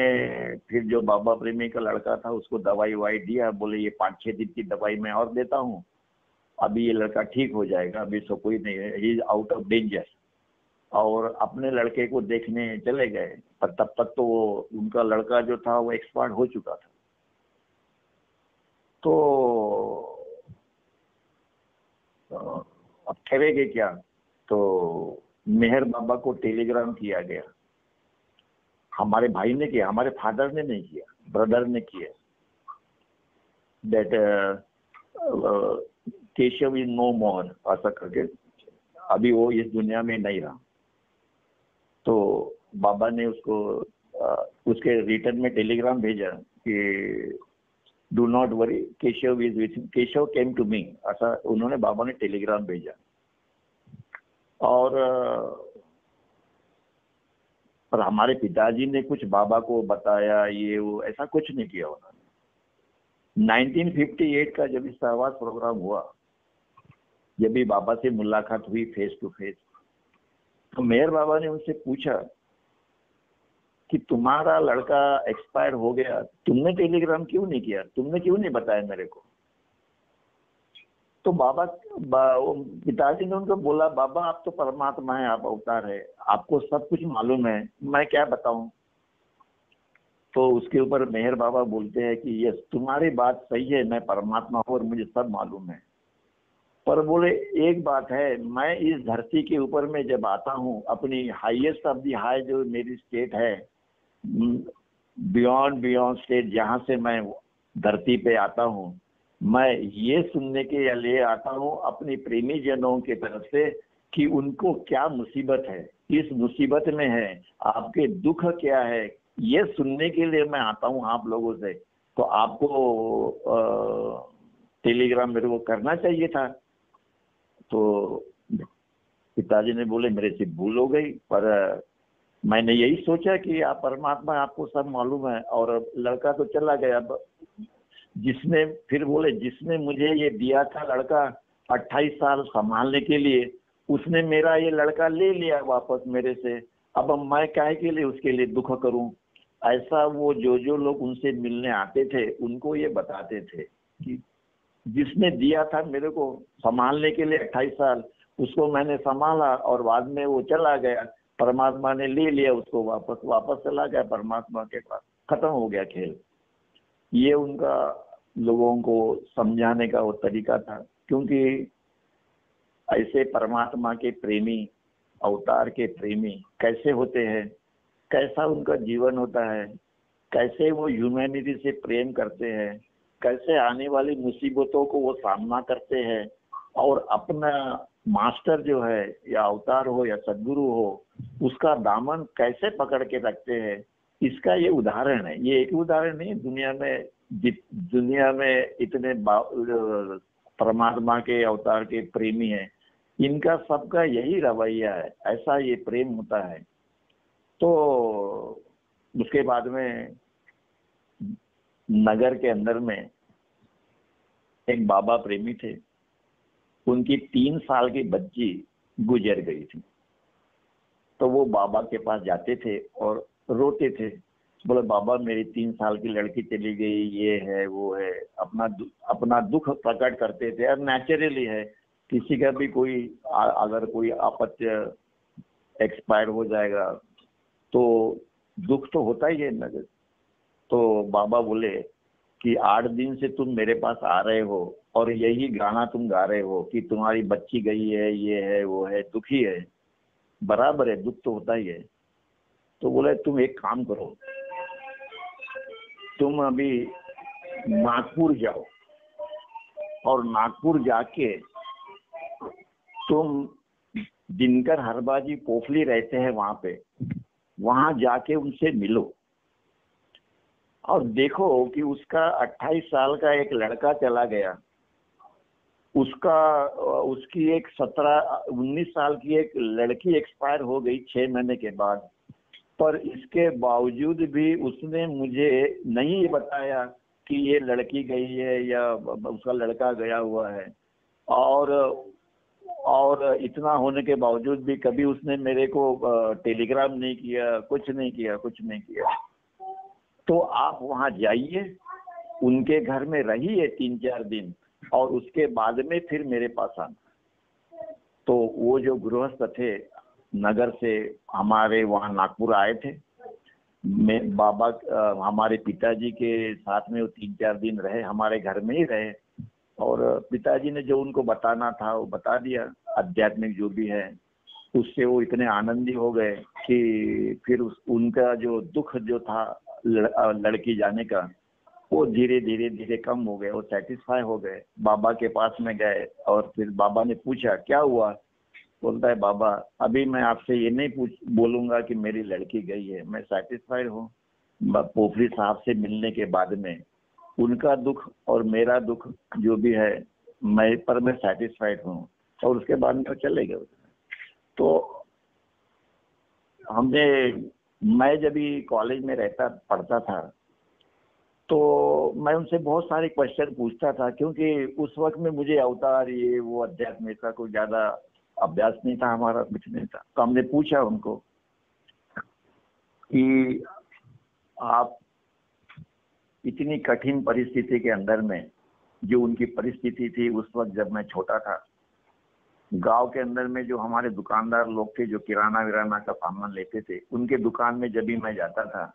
फिर जो बाबा प्रेमी का लड़का था उसको दवाई वाई दिया, बोले ये 5-6 दिन की दवाई मैं और देता हूँ, अभी ये लड़का ठीक हो जाएगा, अभी तो कोई नहीं है, he is out of danger. और अपने लड़के को देखने चले गए, पर तब तक तो वो उनका लड़का जो था वो एक्सपायर हो चुका था। तो अब ठहरेगे क्या, तो मेहर बाबा को टेलीग्राम किया गया। हमारे भाई ने किया, हमारे फादर ने नहीं किया, ब्रदर ने किया, दैट केशव इज नो मोर, ऐसा करके, अभी वो इस दुनिया में नहीं रहा। तो बाबा ने उसको उसके रिटर्न में टेलीग्राम भेजा कि do not worry, Keshav is with, Keshav came to me, ऐसा उन्होंने बाबा ने टेलीग्राम भेजा। और हमारे पिताजी ने कुछ बाबा को बताया ये वो, ऐसा कुछ नहीं किया उन्होंने। 1958 का जब सहवास प्रोग्राम हुआ, जब भी बाबा से मुलाकात हुई फेस टू फेस, तो मेहर बाबा ने उनसे पूछा कि तुम्हारा लड़का एक्सपायर हो गया, तुमने टेलीग्राम क्यों नहीं किया, तुमने क्यों नहीं बताया मेरे को? तो पिताजी ने उनको बोला, बाबा आप तो परमात्मा है, आप अवतार है, आपको सब कुछ मालूम है, मैं क्या बताऊं? तो उसके ऊपर मेहर बाबा बोलते हैं कि यस, तुम्हारी बात सही है, मैं परमात्मा हूं और मुझे सब मालूम है, पर बोले एक बात है, मैं इस धरती के ऊपर में जब आता हूँ, अपनी हाईएस्ट ऑफ दी हाई जो मेरी स्टेट है, बियॉन्ड स्टेट, जहां से मैं धरती पे आता हूँ, मैं ये सुनने के लिए आता हूँ अपनी प्रेमी जनों की तरफ से कि उनको क्या मुसीबत है, इस मुसीबत में है, आपके दुख क्या है, ये सुनने के लिए मैं आता हूँ आप लोगों से। तो आपको टेलीग्राम मेरे को करना चाहिए था। तो पिताजी ने बोले मेरे से भूल हो गई, पर मैंने यही सोचा कि आप परमात्मा, आपको सब मालूम है। और लड़का तो चला गया, जिसने, फिर बोले जिसने मुझे ये दिया था लड़का 28 साल संभालने के लिए, उसने मेरा ये लड़का ले लिया वापस मेरे से, अब मैं काहे के लिए उसके लिए दुख करूं? ऐसा वो जो लोग उनसे मिलने आते थे उनको ये बताते थे कि जिसने दिया था मेरे को संभालने के लिए 28 साल, उसको मैंने संभाला और बाद में वो चला गया, परमात्मा ने ले लिया उसको वापस चला गया परमात्मा के पास, खत्म हो गया खेल। ये उनका लोगों को समझाने का वो तरीका था, क्योंकि ऐसे परमात्मा के प्रेमी, अवतार के प्रेमी कैसे होते हैं, कैसा उनका जीवन होता है, कैसे वो ह्यूमैनिटी से प्रेम करते हैं, कैसे आने वाली मुसीबतों को वो सामना करते हैं, और अपना मास्टर जो है, या अवतार हो या सदगुरु हो, उसका दामन कैसे पकड़ के रखते हैं, इसका ये उदाहरण है। ये एक उदाहरण नहीं, दुनिया में इतने परमात्मा के अवतार के प्रेमी हैं, इनका सबका यही रवैया है, ऐसा ये प्रेम होता है। तो उसके बाद में नगर के अंदर में एक बाबा प्रेमी थे, उनकी 3 साल की बच्ची गुजर गई थी। तो वो बाबा के पास जाते थे और रोते थे, बोले बाबा मेरी 3 साल की लड़की चली गई, ये है वो है, अपना दुख प्रकट करते थे। और नेचुरली है, किसी का भी कोई अगर कोई अपत्य एक्सपायर हो जाएगा तो दुख तो होता ही है नजर। तो बाबा बोले कि 8 दिन से तुम मेरे पास आ रहे हो और यही गाना तुम गा रहे हो कि तुम्हारी बच्ची गई है, ये है वो है, दुखी है, बराबर है, दुख तो होता ही है। तो बोले तुम एक काम करो, तुम अभी नागपुर जाओ और नागपुर जाके तुम दिनकर हरबाजी पोफली रहते हैं वहां पे, वहां जाके उनसे मिलो और देखो कि उसका 28 साल का एक लड़का चला गया, उसकी एक 19 साल की एक लड़की एक्सपायर हो गई 6 महीने के बाद, पर इसके बावजूद भी उसने मुझे नहीं बताया कि ये लड़की गई है या उसका लड़का गया हुआ है। और इतना होने के बावजूद भी कभी उसने मेरे को टेलीग्राम नहीं किया, कुछ नहीं किया। तो आप वहां जाइए, उनके घर में रहिए 3-4 दिन और उसके बाद में फिर मेरे पास आना। तो वो जो गृहस्थ थे नगर से हमारे वहाँ नागपुर आए थे, मैं बाबा हमारे पिताजी के साथ में वो 3-4 दिन रहे, हमारे घर में ही रहे। और पिताजी ने जो उनको बताना था वो बता दिया, आध्यात्मिक जो भी है, उससे वो इतने आनंदी हो गए कि फिर उनका जो दुख जो था लड़की जाने का, वो धीरे धीरे कम हो गए, वो सेटिस्फाई हो गए। बाबा के पास में गए और फिर बाबा ने पूछा क्या हुआ, बोलता है बाबा अभी मैं आपसे ये नहीं बोलूंगा कि मेरी लड़की गई है, मैं सेटिस्फाइड हूँ। पोखरी साहब से मिलने के बाद में उनका दुख और मेरा दुख जो भी है मैं सेटिस्फाइड हूँ, और उसके बाद में वो चले गए। तो मैं जब भी कॉलेज में पढ़ता था तो मैं उनसे बहुत सारे क्वेश्चन पूछता था, क्योंकि उस वक्त में मुझे अवतार ये वो अध्यात्म का कोई ज्यादा अभ्यास नहीं था, हमारा कुछ नहीं था। तो हमने पूछा उनको कि आप इतनी कठिन परिस्थिति के अंदर में, जो उनकी परिस्थिति थी उस वक्त जब मैं छोटा था, गांव के अंदर में जो हमारे दुकानदार लोग थे जो किराना विराना का सामान लेते थे, उनके दुकान में जब भी मैं जाता था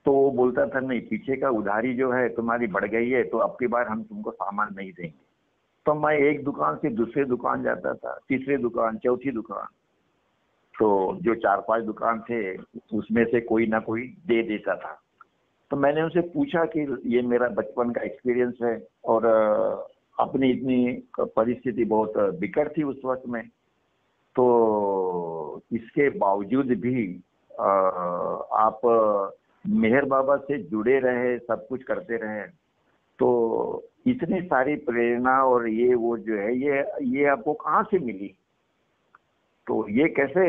तो वो बोलता था नहीं, पीछे का उधारी जो है तुम्हारी बढ़ गई है, तो अब की बार हम तुमको सामान नहीं देंगे। तो मैं एक दुकान से दूसरे दुकान जाता था, तीसरे दुकान, चौथी दुकान, तो जो 4-5 दुकान थे उसमें से कोई ना कोई दे देता था। तो मैंने उनसे पूछा कि ये मेरा बचपन का एक्सपीरियंस है, और अपनी इतनी परिस्थिति बहुत बिकट थी उस वक्त में, तो इसके बावजूद भी आप मेहर बाबा से जुड़े रहे, सब कुछ करते रहे, तो इतनी सारी प्रेरणा और ये वो जो है ये आपको कहाँ से मिली? तो ये कैसे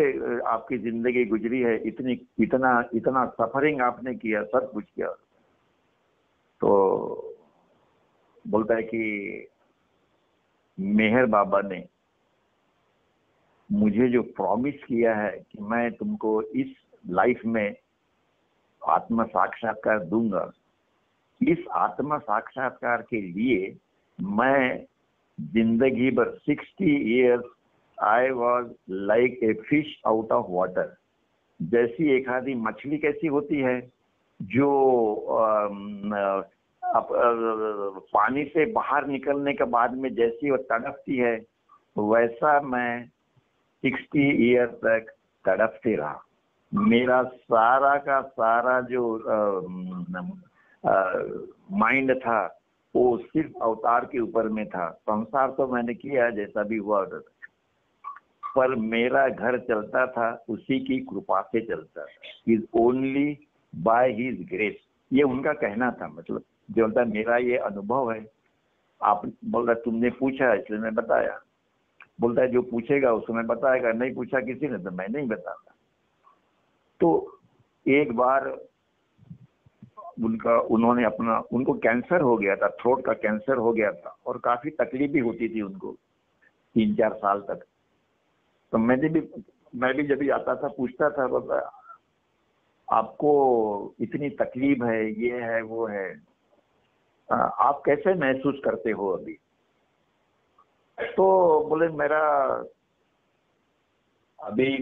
आपकी जिंदगी गुजरी है? इतना सफरिंग आपने किया, सब कुछ किया। तो बोलता है कि मेहर बाबा ने मुझे जो प्रॉमिस किया है कि मैं तुमको इस लाइफ में आत्म साक्षात्कार दूंगा, इस आत्म साक्षात्कार के लिए मैं जिंदगी भर 60 years I was like a fish out of water. जैसी एक आधी मछली कैसी होती है जो पानी से बाहर निकलने के बाद में जैसी वो तड़पती है, वैसा मैं 60 ईयर तक तड़पते रहा। मेरा सारा का सारा जो माइंड था वो सिर्फ अवतार के ऊपर में था। संसार तो मैंने किया जैसा भी हुआ, पर मेरा घर चलता था उसी की कृपा से चलता था। Is only by his grace, ये उनका कहना था। मतलब जो होता मेरा ये अनुभव है। आप बोल रहा तुमने पूछा इसलिए मैं बताया। बोलता है जो पूछेगा उसको मैं बताएगा, नहीं पूछा किसी ने तो मैं नहीं बताता। तो एक बार उनको कैंसर हो गया था, थ्रोट का कैंसर हो गया था, और काफी तकलीफ भी होती थी उनको 3-4 साल तक। तो मैं भी जब भी आता था पूछता था, बोलता आपको इतनी तकलीफ है, ये है वो है, आप कैसे महसूस करते हो अभी? तो बोले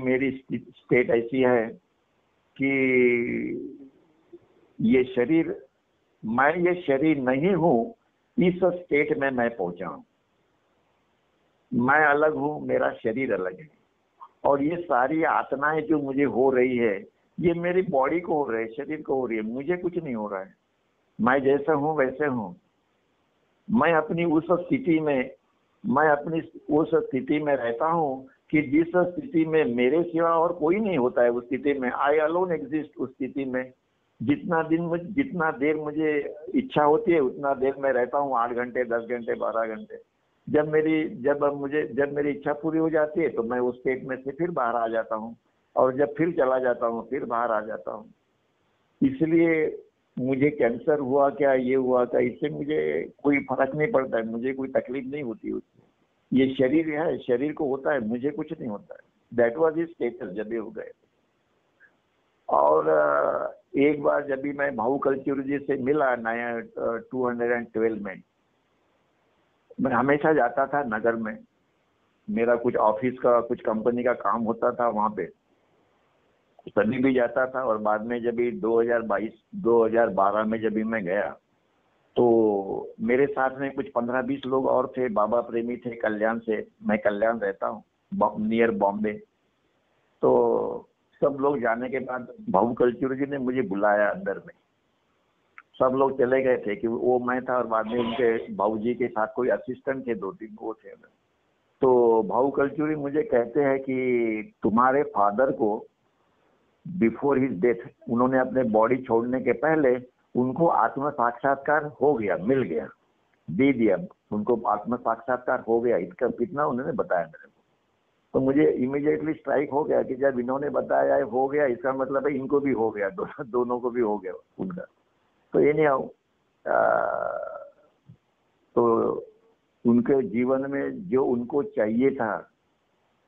मेरी स्टेट ऐसी है कि मैं ये शरीर नहीं हूं, इस स्टेट में मैं पहुंचा हूं। मैं अलग हूं, मेरा शरीर अलग है, और ये सारी आत्माएं जो मुझे हो रही है ये मेरी बॉडी को हो रही है, शरीर को हो रही है, मुझे कुछ नहीं हो रहा है। मैं जैसा हूं वैसे हूं। मैं अपनी उस स्थिति में रहता हूं कि जिस स्थिति में मेरे सिवा और कोई नहीं होता है। उस स्थिति में आई अलोन एग्जिस्ट। उस स्थिति में जितना देर मुझे इच्छा होती है उतना देर मैं रहता हूँ, 8 घंटे, 10 घंटे, 12 घंटे। जब मेरी इच्छा पूरी हो जाती है तो मैं उस स्टेट में से फिर बाहर आ जाता हूँ, और जब फिर चला जाता हूँ फिर बाहर आ जाता हूँ। इसलिए मुझे कैंसर हुआ क्या, ये हुआ क्या, इससे मुझे कोई फर्क नहीं पड़ता है, मुझे कोई तकलीफ नहीं होती उससे। ये शरीर है, शरीर को होता है, मुझे कुछ नहीं होता है। दैट वाज हिज स्टेटस जब ये हो गए। और एक बार जब भी मैं भाऊ कल्चर जी से मिला 212 में, मैं हमेशा जाता था नगर में, मेरा कुछ ऑफिस का कुछ कंपनी का काम होता था वहां पे, तभी भी जाता था। और बाद में जब भी 2012 में जब भी मैं गया तो मेरे साथ में कुछ 15-20 लोग और थे, बाबा प्रेमी थे कल्याण से। मैं कल्याण रहता हूँ, नियर बॉम्बे। तो सब लोग जाने के बाद भाऊ कल्चर जी ने मुझे बुलाया अंदर में। सब लोग चले गए थे कि वो मैं था, और बाद में उनके भाऊ जी के साथ कोई असिस्टेंट थे, 2-3 वो थे। तो भाऊ कलचुरी मुझे कहते हैं कि तुम्हारे फादर को बिफोर हिज डेथ, उन्होंने अपने बॉडी छोड़ने के पहले उनको आत्म साक्षात्कार हो गया, मिल गया, दे दिया, उनको आत्म साक्षात्कार हो गया, इसका कितना उन्होंने बताया मेरे को। तो मुझे इमीडिएटली स्ट्राइक हो गया कि जब इन्होंने बताया है हो गया, इसका मतलब है इनको भी हो गया, दोनों को भी हो गया उनका। तो ये नहीं आओ, तो उनके जीवन में जो उनको चाहिए था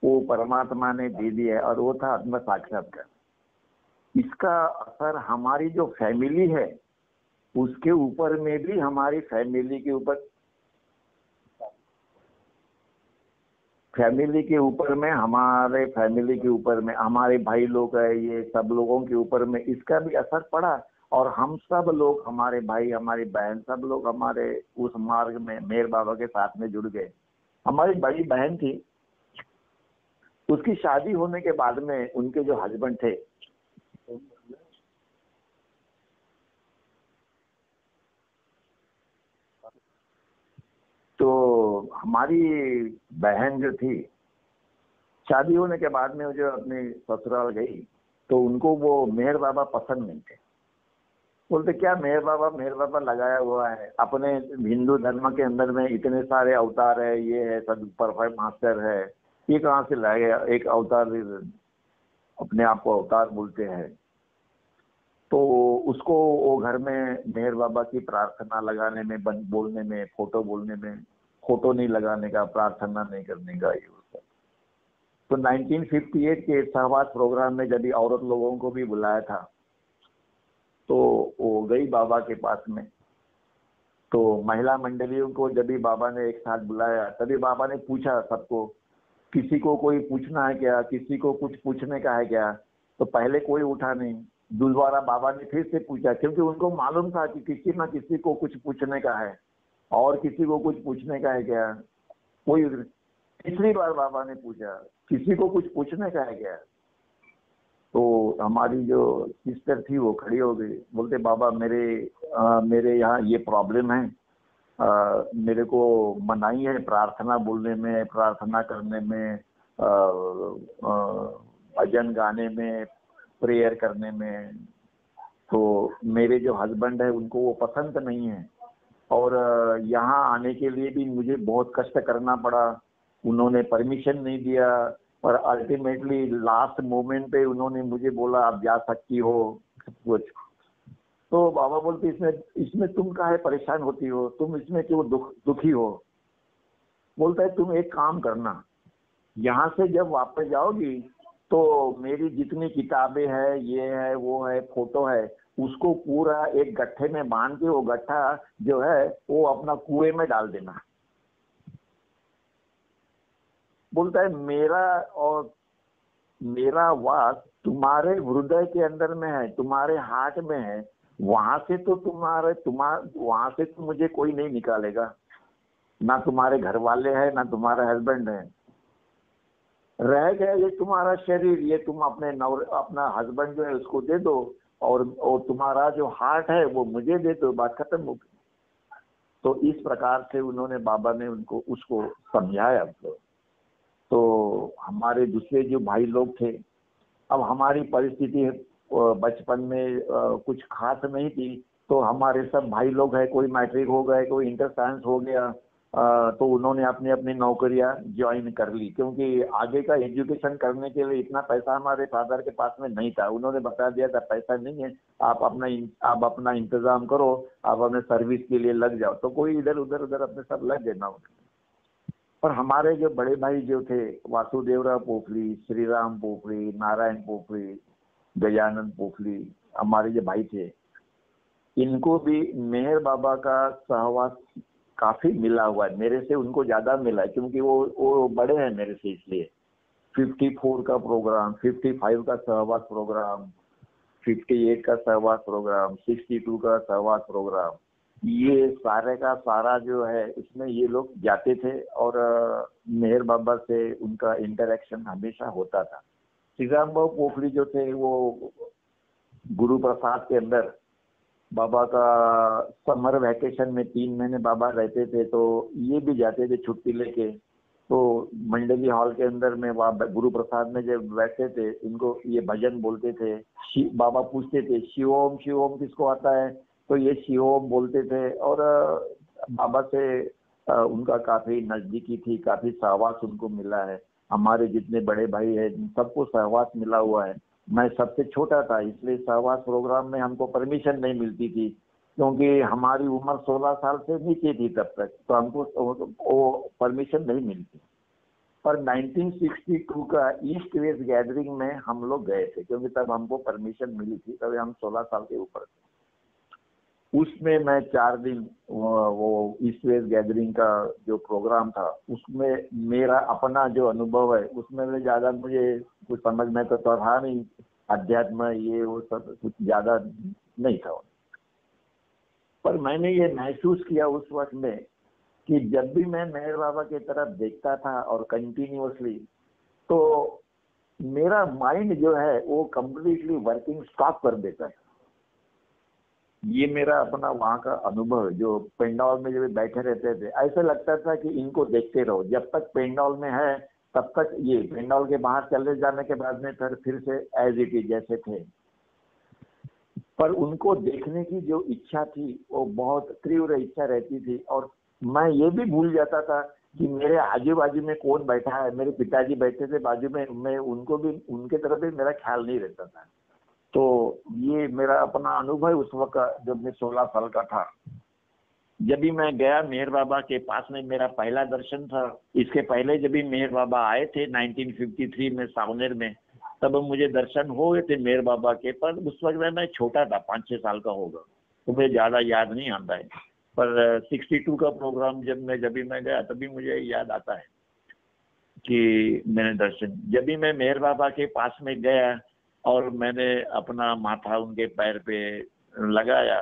वो परमात्मा ने दे दिया है, और वो था आत्म साक्षात्कार। इसका असर हमारी जो फैमिली है उसके ऊपर में भी, हमारी फैमिली के ऊपर में, हमारे फैमिली के ऊपर में, हमारे भाई लोग है, ये सब लोगों के ऊपर में इसका भी असर पड़ा। और हम सब लोग, हमारे भाई, हमारी बहन, सब लोग हमारे उस मार्ग में मेहर बाबा के साथ में जुड़ गए। हमारी बड़ी बहन थी, उसकी शादी होने के बाद में उनके जो हस्बैंड थे, तो हमारी बहन जो थी, शादी होने के बाद में जो अपने ससुराल गई, तो उनको वो मेहर बाबा पसंद नहीं थे। बोलते क्या मेहर बाबा लगाया हुआ है, अपने हिंदू धर्म के अंदर में इतने सारे अवतार है, ये है, सब परफेक्ट मास्टर है, ये कहाँ से लाएगा एक अवतार, अपने आप को अवतार बोलते हैं। तो उसको वो घर में मेहर बाबा की प्रार्थना लगाने में, बोलने में, फोटो बोलने में, फोटो नहीं लगाने का, प्रार्थना नहीं करने का, ये उसका। तो 1958 के सहवास प्रोग्राम में जब औरत लोगों को भी बुलाया था, तो वो गई बाबा के पास में। तो महिला मंडलियों को जब भी बाबा ने एक साथ बुलाया, तभी बाबा ने पूछा सबको, किसी को कोई पूछना है क्या, किसी को कुछ पूछने का है क्या? तो पहले कोई उठा नहीं। दोबारा बाबा ने फिर से पूछा, क्योंकि उनको मालूम था कि किसी ना किसी को कुछ पूछने का है, और किसी को कुछ पूछने का है क्या? कोई। तीसरी बार बाबा ने पूछा, किसी को कुछ पूछने का है क्या? तो हमारी जो सिस्टर थी वो खड़ी हो गई, बोलते बाबा मेरे यहाँ ये प्रॉब्लम है, मेरे को मनाही है प्रार्थना बोलने में, प्रार्थना करने में, भजन गाने में, प्रेयर करने में। तो मेरे जो हस्बैंड है उनको वो पसंद नहीं है, और यहाँ आने के लिए भी मुझे बहुत कष्ट करना पड़ा, उन्होंने परमिशन नहीं दिया, और अल्टीमेटली लास्ट मोमेंट पे उन्होंने मुझे बोला आप जा सकती हो कुछ। तो बाबा बोलते इसमें तुम काहे परेशान होती हो, तुम इसमें क्यों दुखी हो? बोलता है तुम एक काम करना, यहाँ से जब वापस जाओगी तो मेरी जितनी किताबें है, ये है, वो है, फोटो है, उसको पूरा एक गट्ठे में बांध के, वो गट्ठा जो है वो अपना कुएं में डाल देना। बोलता है मेरा वास तुम्हारे हृदय के अंदर में है, तुम्हारे हार्ट में है, वहां से तो वहां से तो मुझे कोई नहीं निकालेगा, ना तुम्हारे घर वाले हैं, ना तुम्हारा हस्बैंड है। रह गया ये तुम्हारा शरीर, ये तुम अपना हस्बैंड जो है उसको दे दो, और तुम्हारा जो हार्ट है वो मुझे दे दो, बात खत्म हो गई। तो इस प्रकार से उन्होंने, बाबा ने उसको समझाया। तो हमारे दूसरे जो भाई लोग थे, अब हमारी परिस्थिति बचपन में कुछ खास नहीं थी, तो हमारे सब भाई लोग हैं, कोई मैट्रिक हो गए, कोई इंटर साइंस हो गया, तो उन्होंने अपनी अपनी नौकरियां ज्वाइन कर ली, क्योंकि आगे का एजुकेशन करने के लिए इतना पैसा हमारे फादर के पास में नहीं था। उन्होंने बता दिया था पैसा नहीं है, आप अपना इंतजाम करो, आप अपने सर्विस के लिए लग जाओ। तो कोई इधर उधर अपने सब लग गए ना। और हमारे जो बड़े भाई जो थे, वासुदेवराव पोखली, श्री राम पोखली, नारायण पोखली, गजानंद पोखली, हमारे जो भाई थे, इनको भी मेहर बाबा का सहवास काफी मिला हुआ है, मेरे से उनको ज्यादा मिला है, क्योंकि वो बड़े हैं मेरे से, इसलिए 54 का प्रोग्राम, 55 का सहवास प्रोग्राम, 58 का सहवास प्रोग्राम, 62 का सहवास प्रोग्राम, ये सारे का सारा जो है इसमें ये लोग जाते थे, और मेहर बाबा से उनका इंटरेक्शन हमेशा होता था। श्री राम बाबू पोखली जो थे वो गुरु प्रसाद के अंदर बाबा का समर वैकेशन में 3 महीने बाबा रहते थे, तो ये भी जाते थे छुट्टी लेके, तो मंडली हॉल के अंदर में वहाँ गुरु प्रसाद में जब बैठे थे, इनको ये भजन बोलते थे। बाबा पूछते थे शिवोम शिवोम किसको आता है, तो ये शिवोम बोलते थे। और बाबा से उनका काफी नजदीकी थी, काफी सहवास उनको मिला है। हमारे जितने बड़े भाई है सबको सहवास मिला हुआ है। मैं सबसे छोटा था, इसलिए सहवास प्रोग्राम में हमको परमिशन नहीं मिलती थी, क्योंकि हमारी उम्र 16 साल से नीचे थी तब तक, तो हमको वो परमिशन नहीं मिलती। पर 1962 का ईस्ट वेस्ट गैदरिंग में हम लोग गए थे, क्योंकि तब हमको परमिशन मिली थी, तब हम 16 साल के ऊपर थे। उसमें मैं 4 दिन वो ईस्ट वेस्ट गैदरिंग का जो प्रोग्राम था, उसमें मेरा अपना जो अनुभव है उसमें ज्यादा मुझे कुछ समझ में तो था नहीं, अध्यात्म ये वो सब कुछ ज्यादा नहीं था। पर मैंने ये महसूस किया उस वक्त में कि जब भी मैं मेहर बाबा की तरफ देखता था और कंटिन्यूअसली, तो मेरा माइंड जो है वो कंप्लीटली वर्किंग स्टॉप कर देता है। ये मेरा अपना वहाँ का अनुभव है। जो पेंडाल में जब बैठे रहते थे, ऐसा लगता था कि इनको देखते रहो, जब तक पेंडाल में है तब तक। ये पेंडाल के बाहर चले जाने के बाद में फिर से एज इट इज जैसे थे। पर उनको देखने की जो इच्छा थी वो बहुत तीव्र इच्छा रहती थी। और मैं ये भी भूल जाता था कि मेरे आजू बाजू में कौन बैठा है। मेरे पिताजी बैठे थे बाजू में, मैं उनको भी, उनके तरफ भी मेरा ख्याल नहीं रहता था। तो ये मेरा अपना अनुभव है उस वक्त जब मैं 16 साल का था। जब भी मैं गया मेहर बाबा के पास में, मेरा पहला दर्शन था। इसके पहले जब भी मेहर बाबा आए थे 1953 में सावनेर में, तब मुझे दर्शन हो गए थे मेहर बाबा के। पर उस वक्त मैं छोटा था, 5-6 साल का होगा, तो मुझे ज्यादा याद नहीं आता है। पर 62 का प्रोग्राम जब भी मैं गया तभी मुझे याद आता है कि मैंने दर्शन, जब भी मैं मेहर बाबा के पास में गया और मैंने अपना माथा उनके पैर पे लगाया,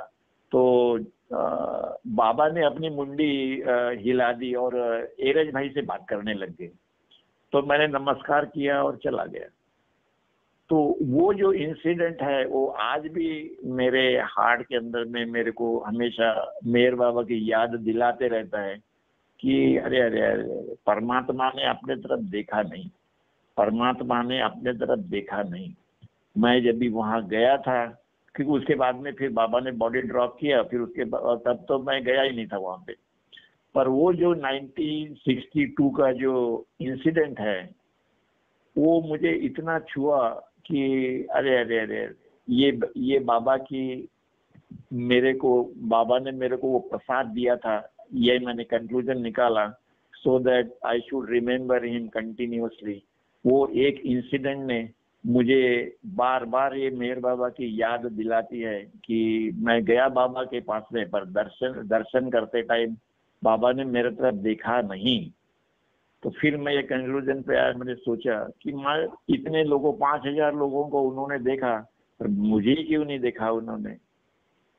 तो बाबा ने अपनी मुंडी हिला दी और एरज भाई से बात करने लग गए। तो मैंने नमस्कार किया और चला गया। तो वो जो इंसिडेंट है वो आज भी मेरे हार्ट के अंदर में मेरे को हमेशा मेहर बाबा की याद दिलाते रहता है कि अरे अरे अरे, परमात्मा ने अपने तरफ देखा नहीं, परमात्मा ने अपने तरफ देखा नहीं। मैं जब भी वहां गया था, क्योंकि उसके बाद में फिर बाबा ने बॉडी ड्रॉप किया, फिर उसके तब तो मैं गया ही नहीं था वहां पे। पर वो जो 1962 का जो इंसिडेंट है वो मुझे इतना छुआ कि अरे अरे अरे, ये बाबा की, बाबा ने मेरे को वो प्रसाद दिया था। ये मैंने कंक्लूजन निकाला, so that I should remember him continuously. वो एक इंसिडेंट ने मुझे बार बार ये मेहर बाबा की याद दिलाती है कि मैं गया बाबा के पास में, पर दर्शन करते टाइम बाबा ने मेरे तरफ देखा नहीं। तो फिर मैं ये कंक्लूजन पे आया, मैंने सोचा कि मैं इतने लोगों, 5000 लोगों को उन्होंने देखा, पर मुझे क्यों नहीं देखा उन्होंने।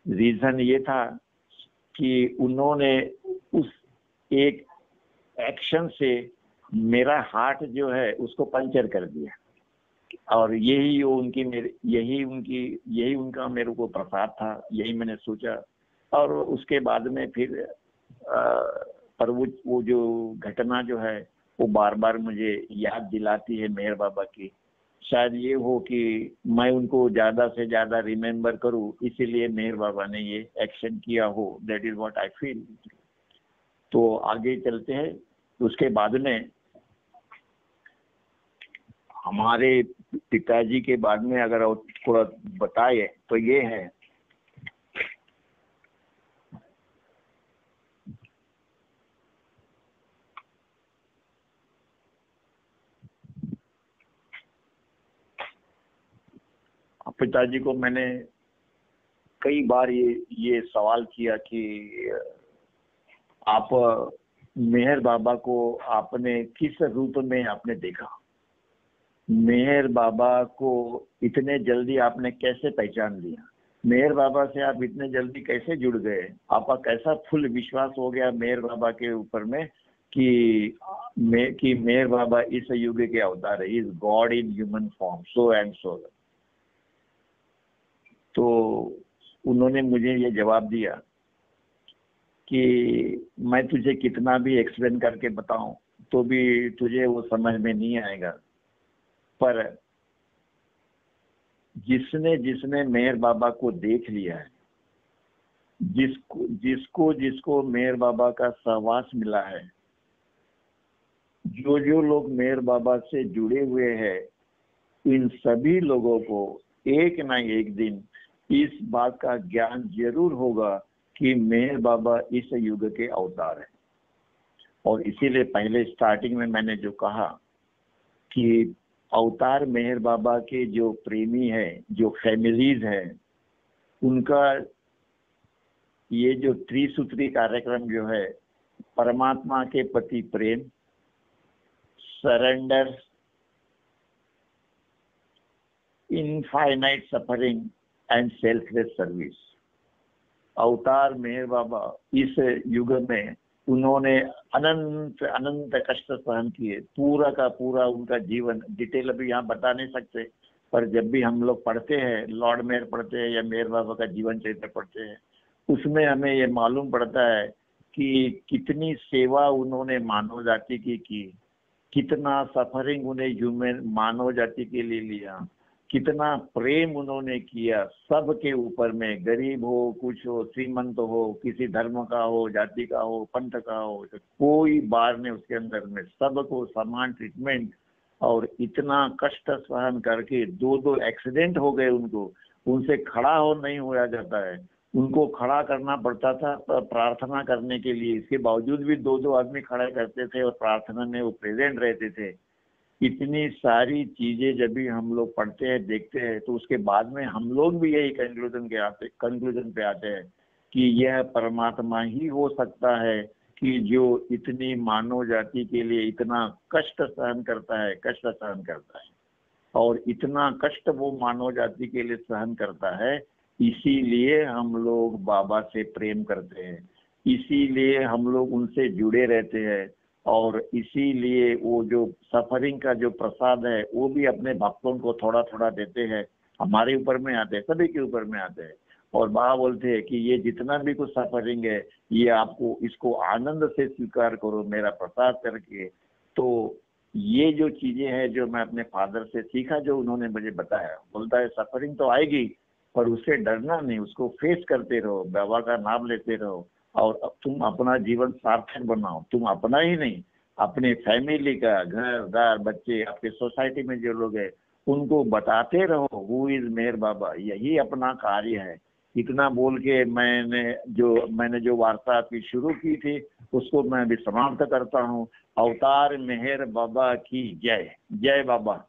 रीजन ये था कि उन्होंने उस एक एक्शन से मेरा हार्ट जो है उसको पंचर कर दिया। और यही उनका मेरे को प्रसाद था, यही मैंने सोचा। और उसके बाद में फिर पर वो जो घटना जो है वो बार बार मुझे याद दिलाती है मेहर बाबा की। शायद ये हो कि मैं उनको ज्यादा से ज्यादा रिमेम्बर करूं, इसीलिए मेहर बाबा ने ये एक्शन किया हो। That is what I feel. तो आगे चलते हैं। उसके बाद में हमारे पिताजी के बाद में अगर और थोड़ा बताए तो ये है, पिताजी को मैंने कई बार ये सवाल किया कि आप मेहर बाबा को आपने किस रूप में आपने देखा, मेहर बाबा को इतने जल्दी आपने कैसे पहचान लिया, मेहर बाबा से आप इतने जल्दी कैसे जुड़ गए, आपका कैसा फुल विश्वास हो गया मेहर बाबा के ऊपर में कि मेहर बाबा इस युग के अवतार है, is God in human form, so and so. तो उन्होंने मुझे ये जवाब दिया कि मैं तुझे कितना भी एक्सप्लेन करके बताऊं तो भी तुझे वो समझ में नहीं आएगा। पर जिसने जिसने मेहर बाबा को देख लिया है, जिसको जिसको मेहर बाबा का सहवास मिला है, जो जो लोग मेहर बाबा से जुड़े हुए हैं, इन सभी लोगों को एक ना एक दिन इस बात का ज्ञान जरूर होगा कि मेहर बाबा इस युग के अवतार है। और इसीलिए पहले स्टार्टिंग में मैंने जो कहा कि अवतार मेहर बाबा के जो प्रेमी है, जो फैमिलीज है, उनका ये जो त्रिसूत्री कार्यक्रम जो है, परमात्मा के प्रति प्रेम, surrender, infinite suffering and selfless service. अवतार मेहर बाबा इस युग में उन्होंने अनंत अनंत कष्ट सहन किए, पूरा का पूरा उनका जीवन डिटेल अभी यहाँ बता नहीं सकते, पर जब भी हम लोग पढ़ते हैं, लॉर्ड मेहर पढ़ते हैं या मेहर बाबा का जीवन चरित्र पढ़ते हैं, उसमें हमें ये मालूम पड़ता है कि कितनी सेवा उन्होंने मानव जाति की, कितना सफरिंग उन्हें ह्यूमन मानव जाति के लिए लिया, कितना प्रेम उन्होंने किया सबके ऊपर में, गरीब हो, कुछ हो, श्रीमंत हो, किसी धर्म का हो, जाति का हो, पंथ का हो, तो कोई बार ने उसके अंदर में सबको समान ट्रीटमेंट। और इतना कष्ट सहन करके दो दो एक्सीडेंट हो गए उनको, उनसे खड़ा हो नहीं होया जाता है, उनको खड़ा करना पड़ता था प्रार्थना करने के लिए। इसके बावजूद भी दो दो आदमी खड़े करते थे और प्रार्थना में वो प्रेजेंट रहते थे। इतनी सारी चीजें जब भी हम लोग पढ़ते हैं, देखते हैं, तो उसके बाद में हम लोग भी यही कंक्लूजन पे आते हैं कि यह परमात्मा ही हो सकता है कि जो इतनी मानव जाति के लिए इतना कष्ट सहन करता है और इतना कष्ट वो मानव जाति के लिए सहन करता है। इसीलिए हम लोग बाबा से प्रेम करते हैं, इसीलिए हम लोग उनसे जुड़े रहते हैं, और इसीलिए वो जो सफरिंग का जो प्रसाद है वो भी अपने भक्तों को थोड़ा थोड़ा देते हैं। हमारे ऊपर में आते हैं, सभी के ऊपर में आते हैं, और बाबा बोलते हैं कि ये जितना भी कुछ सफरिंग है, ये आपको इसको आनंद से स्वीकार करो मेरा प्रसाद करके। तो ये जो चीजें हैं जो मैं अपने फादर से सीखा, जो उन्होंने मुझे बताया, बोलता है सफरिंग तो आएगी पर उससे डरना नहीं, उसको फेस करते रहो, बाबा का नाम लेते रहो, और तुम अपना जीवन सार्थक बनाओ। तुम अपना ही नहीं, अपने फैमिली का, घर दार, बच्चे, आपके सोसाइटी में जो लोग हैं, उनको बताते रहो हु इज मेहर बाबा, यही अपना कार्य है। इतना बोल के मैंने जो वार्ता आपकी शुरू की थी उसको मैं भी समाप्त करता हूँ। अवतार मेहर बाबा की जय। जय बाबा।